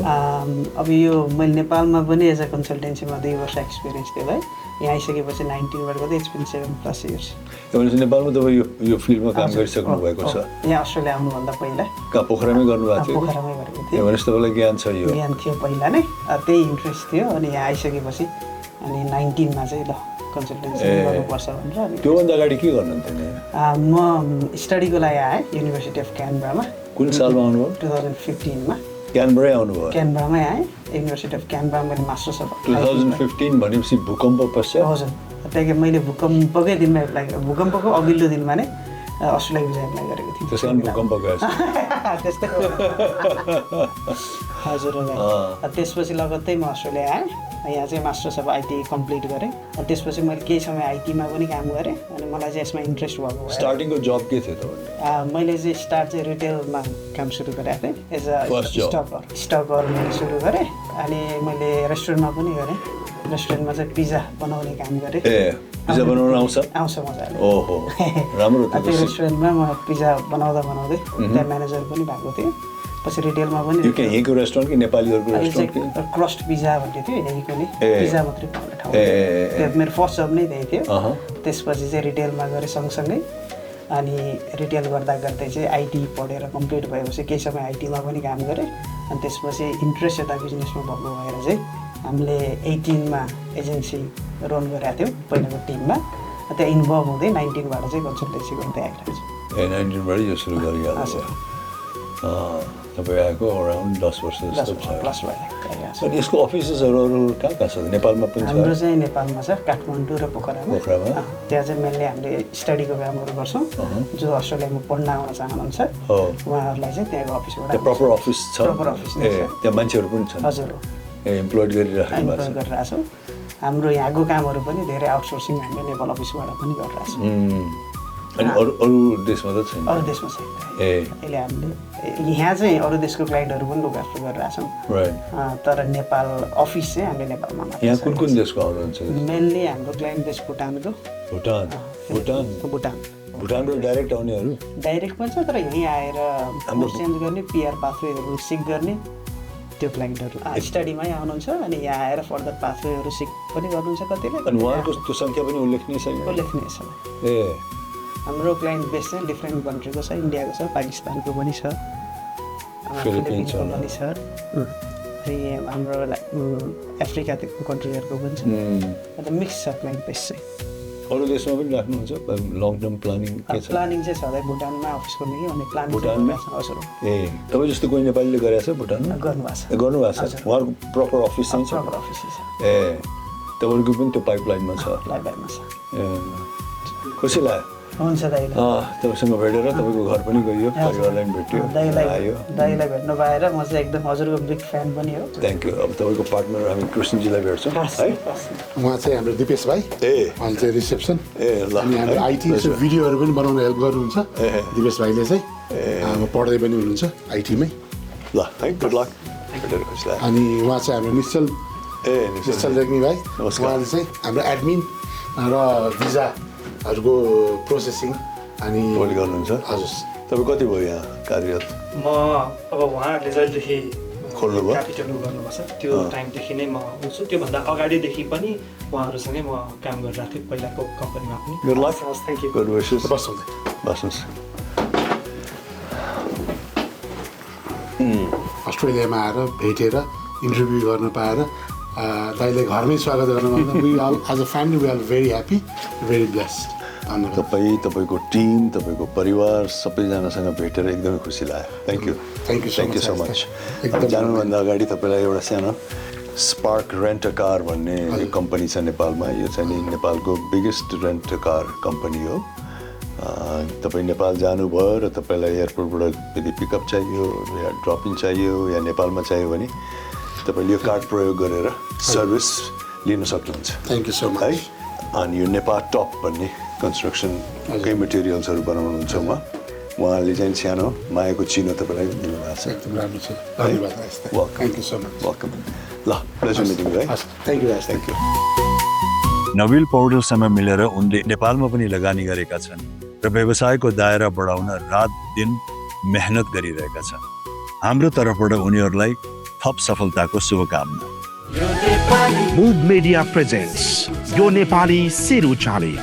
अब यो मैले नेपालमा पनि एज अ कन्सल्टेन्सीमा 2 वर्ष एक्सपिरियन्स थियो है यहाँ आइसकेपछि 19बाट गर्दै एक्सपिरियन्स 7+ इयर्स भनेपछि नेपालमा तपाईँ यो फिल्डमा काम गरिसक्नु भएको छ यहाँ अस्ट्रेलिया आउनुभन्दा पहिला कहाँ पोखरामै गर्नुभएको थियो पोखरामै गरेको थिएँ भनेपछि तपाईँलाई ज्ञान छ यो ज्ञान थियो पहिला नै त्यही इन्ट्रेस्ट थियो अनि यहाँ आइसकेपछि अनि 19मा चाहिँ ल कन्सल्टेन्सी गर्नुपर्छ भनेर अनि त्योभन्दा अगाडि के गर्नुहुन्थ्यो नि म स्टडीको लागि आएँ युनिभर्सिटी अफ क्यानबरामा कुन सालमा आउनुभयो 2015मा क्यानबरै आउनुभयो क्यानबरामै आएँ युनिभर्सिटी अफ क्यानबरामा मैले मास्टर्स अफ 2015 भनेपछि भूकम्प पश्चात हजुर त्यहाँदेखि मैले भूकम्पकै दिनमा एप्लाई भूकम्पको अघिल्लो दिनमा नै अस्ट्रेलिया भिजा एप्लाई गरेको थिएँ त्यस कारण भूकम्प गएछ त्यस्तै हजुर त्यसपछि लगत्तै म अस्ट्रेलिया आएँ यहाँ चाहिँ मास्टर्स अफ आइटी कम्प्लिट गरेँ अनि त्यसपछि मैले केही समय आइटीमा पनि काम गरेँ अनि मलाई चाहिँ यसमा इन्ट्रेस्ट भएको भयो स्टार्टिङको जब के थियो तपाईँले मैले चाहिँ स्टार्ट चाहिँ रिटेलमा काम सुरु गरेको थिएँ एज अ First job. स्टकर मैले सुरु गरेँ अनि मैले रेस्टुरेन्टमा पनि गरेँ रेस्टुरेन्टमा चाहिँ पिज्जा बनाउने काम गरेँ ए पिज्जा बनाउन आउँछ आउँछ मजाले ओहो राम्रो त्यो रेस्टुरेन्टमा म पिज्जा बनाउँदा बनाउँदै त्यहाँ म्यानेजर पनि भएको थिएँ पछि रिटेलमा पनि यो के यहीँको रेस्टुरेन्ट कि नेपालीहरूको रेस्टुरेन्ट कि क्रस्ट पिज्जा भन्ने थियो यहीँको नि ए। पिज्जा मात्रै पाउने ठाउँ ए। त्यो मेरो फर्स्ट जब नै त्यही थियो त्यसपछि चाहिँ रिटेलमा गरेँ सँगसँगै अनि रिटेल गर्दा गर्दै चाहिँ आइटी पढेर कम्प्लिट भएपछि केही समय आइटीमा पनि काम गरेँ अनि त्यसपछि इन्ट्रेस्ट यता बिजनेसमा भएको भएर चाहिँ हामीले 18मा एजेन्सी रन गरेका थियौँ पहिलाको टिममा त्यहाँ इन्भल्भ हुँदै 19बाट चाहिँ कन्सल्टेन्सी गर्दै आइरहेको छु 19बाट यो सुरु गरिहाल्नु तपाईँ आएको अराउन्ड 10 वर्ष जस्तो भयो प्लस भइरहेको छ। अनि यसको अफिसेसहरू अरू कहाँ कहाँ छ नेपालमा पनि छ हाम्रो चाहिँ नेपालमा छ काठमाडौँ र पोखरामा त्यहाँ चाहिँ मेनली हामीले स्टडीको कामहरू गर्छौँ जो अस्ट्रेलियामा पढ्न आउन चाहनुहुन्छ उहाँहरूलाई चाहिँ त्यहाँको अफिसबाट प्रपर अफिस छ प्रपर अफिस ए त्यहाँ मान्छेहरू पनि छन् हजुर एम्प्लोइड गरिरहेको एम्प्लोय गरिरहेको छौँ हाम्रो यहाँको कामहरू पनि धेरै आउटसोर्सिङ हामीले नेपाल अफिसबाट पनि गरिरहेको छौँ अनि अरू देशमा त छैन अरू देशमा छैन अहिले हामीले यहाँ चाहिँ अरू देशको क्लाइन्टहरू पनि लुक आफ्टर गरिरहेछौँ तर नेपाल अफिस चाहिँ हामीले नेपालमा यहाँ कुन कुन देशको आउनुहुन्छ मेनली हाम्रो क्लाइन्ट देश भुटानको भुटानबाट डाइरेक्ट आउनेहरू डाइरेक्ट पनि छ तर यहीँ आएर चेन्ज गर्ने पिआर पाथवेहरू सिक गर्ने त्यो क्लाइन्टहरू स्टडीमै आउनुहुन्छ अनि यहाँ आएर फर्दर पाथवेहरू सिक पनि गर्नुहुन्छ कतिले अनि उहाँको त्यो सङ्ख्या पनि उल्लेखनीय छ उल्लेखनीय छ ए हाम्रो क्लाइन्ट बेस चाहिँ डिफ्रेन्ट कन्ट्रीको छ इन्डियाको छ पाकिस्तानको पनि छ फिलिपिन्सको पनि छ अनि हाम्रो अफ्रिकाको कन्ट्रीहरूको पनि छ अन्त मिक्स छ क्लाइन्ट बेस चाहिँ अरू देशमा पनि राख्नुहुन्छ लङ टर्म प्लानिङ के छ प्लानिङ चाहिँ सधैँ भुटानमा अफिस खोल्ने कि अनि प्लान भुटानमा हजुर ए तपाईँ जस्तो कोही नेपालीले गरेको छ भुटानमा गर्नुभएको छ उहाँहरूको प्रपर अफिस चाहिँ छ प्रपर अफिस छ ए तपाईँहरूको पनि त्यो पाइपलाइनमा छ ए खुसी लाग्यो हुन्छ दाइले तपाईँसँग भेटेर तपाईँको घर पनि गयो परिवारलाई पनि भेट्यो दाइलाई भेट्नु पाएर म चाहिँ एकदम हजुरको बिग फ्यान पनि हो थ्याङ्क यू अब तपाईँको पार्टनर हामी कृष्णजीलाई भेट्छौँ है उहाँ चाहिँ हाम्रो दिपेश भाइ उहाँले चाहिँ रिसेप्सन ल अनि हाम्रो आइटी भिडियोहरू पनि बनाउन हेल्प गर्नुहुन्छ दिपेश भाइले चाहिँ पढ्दै पनि हुनुहुन्छ आइटीमै ल है गुड लक भेटेर खुसी लाग्यो अनि उहाँ चाहिँ हाम्रो निश्चल रेग्मी भाइ उहाँले चाहिँ हाम्रो एडमिन र भिजाहरूको प्रोसेसिङ अनि गर्नुहुन्छ हजुर तपाईँ कति भयो यहाँ कार्यरत म अब उहाँहरूले जहिलेदेखि खोल्नुभयो क्यापिटल गर्नुपर्छ त्यो टाइमदेखि नै म हुन्छु त्योभन्दा अगाडिदेखि पनि उहाँहरूसँगै म काम गरिरहेको थिएँ पहिलाको कम्पनीमा पनि good lock thank you good wishes बस्नुहोस् अस्ट्रेलियामा आएर भेटेर इन्टरभ्यू गर्न पाएर दाइले घरमै स्वागत गर्न as a family we are very happy very blessed तपाईँ तपाईँको टिम तपाईँको परिवार सबैजनासँग भेटेर एकदमै खुसी लाग्यो थ्याङ्क यू सो मच जानुभन्दा अगाडि तपाईँलाई एउटा सानो स्पार्क रेन्ट अ कार भन्ने कम्पनी छ नेपालमा यो चाहिँ नि नेपालको biggest rent a car company हो तपाईँ नेपाल जानुभयो र तपाईँलाई एयरपोर्टबाट यदि पिकअप चाहियो या ड्रप इन चाहियो या नेपालमा चाहियो भने तपाईँले यो कार्ड प्रयोग गरेर सर्भिस लिन सक्नुहुन्छ थ्याङ्क यू सो मच है अनि यो नेपाल टप भन्ने कन्स्ट्रक्सनकै मेटेरियल्सहरू बनाउनुहुन्छ उहाँले चाहिँ सानो मायाको चिनो तपाईँलाई दिनुभएको छ एकदम राम्रो छ धन्यवाद thank you so much welcome ल प्लेजर मिटिङ है थ्याङ्क यू नवील पौडेलसँग मिलेर उनले नेपालमा पनि लगानी गरेका छन् र व्यवसायको दायरा बढाउन रात दिन मेहनत गरिरहेका छन् हाम्रो तर्फबाट उनीहरूलाई थप सफलताको शुभकामना Mood Media presents Yo Nepali Siru Chale.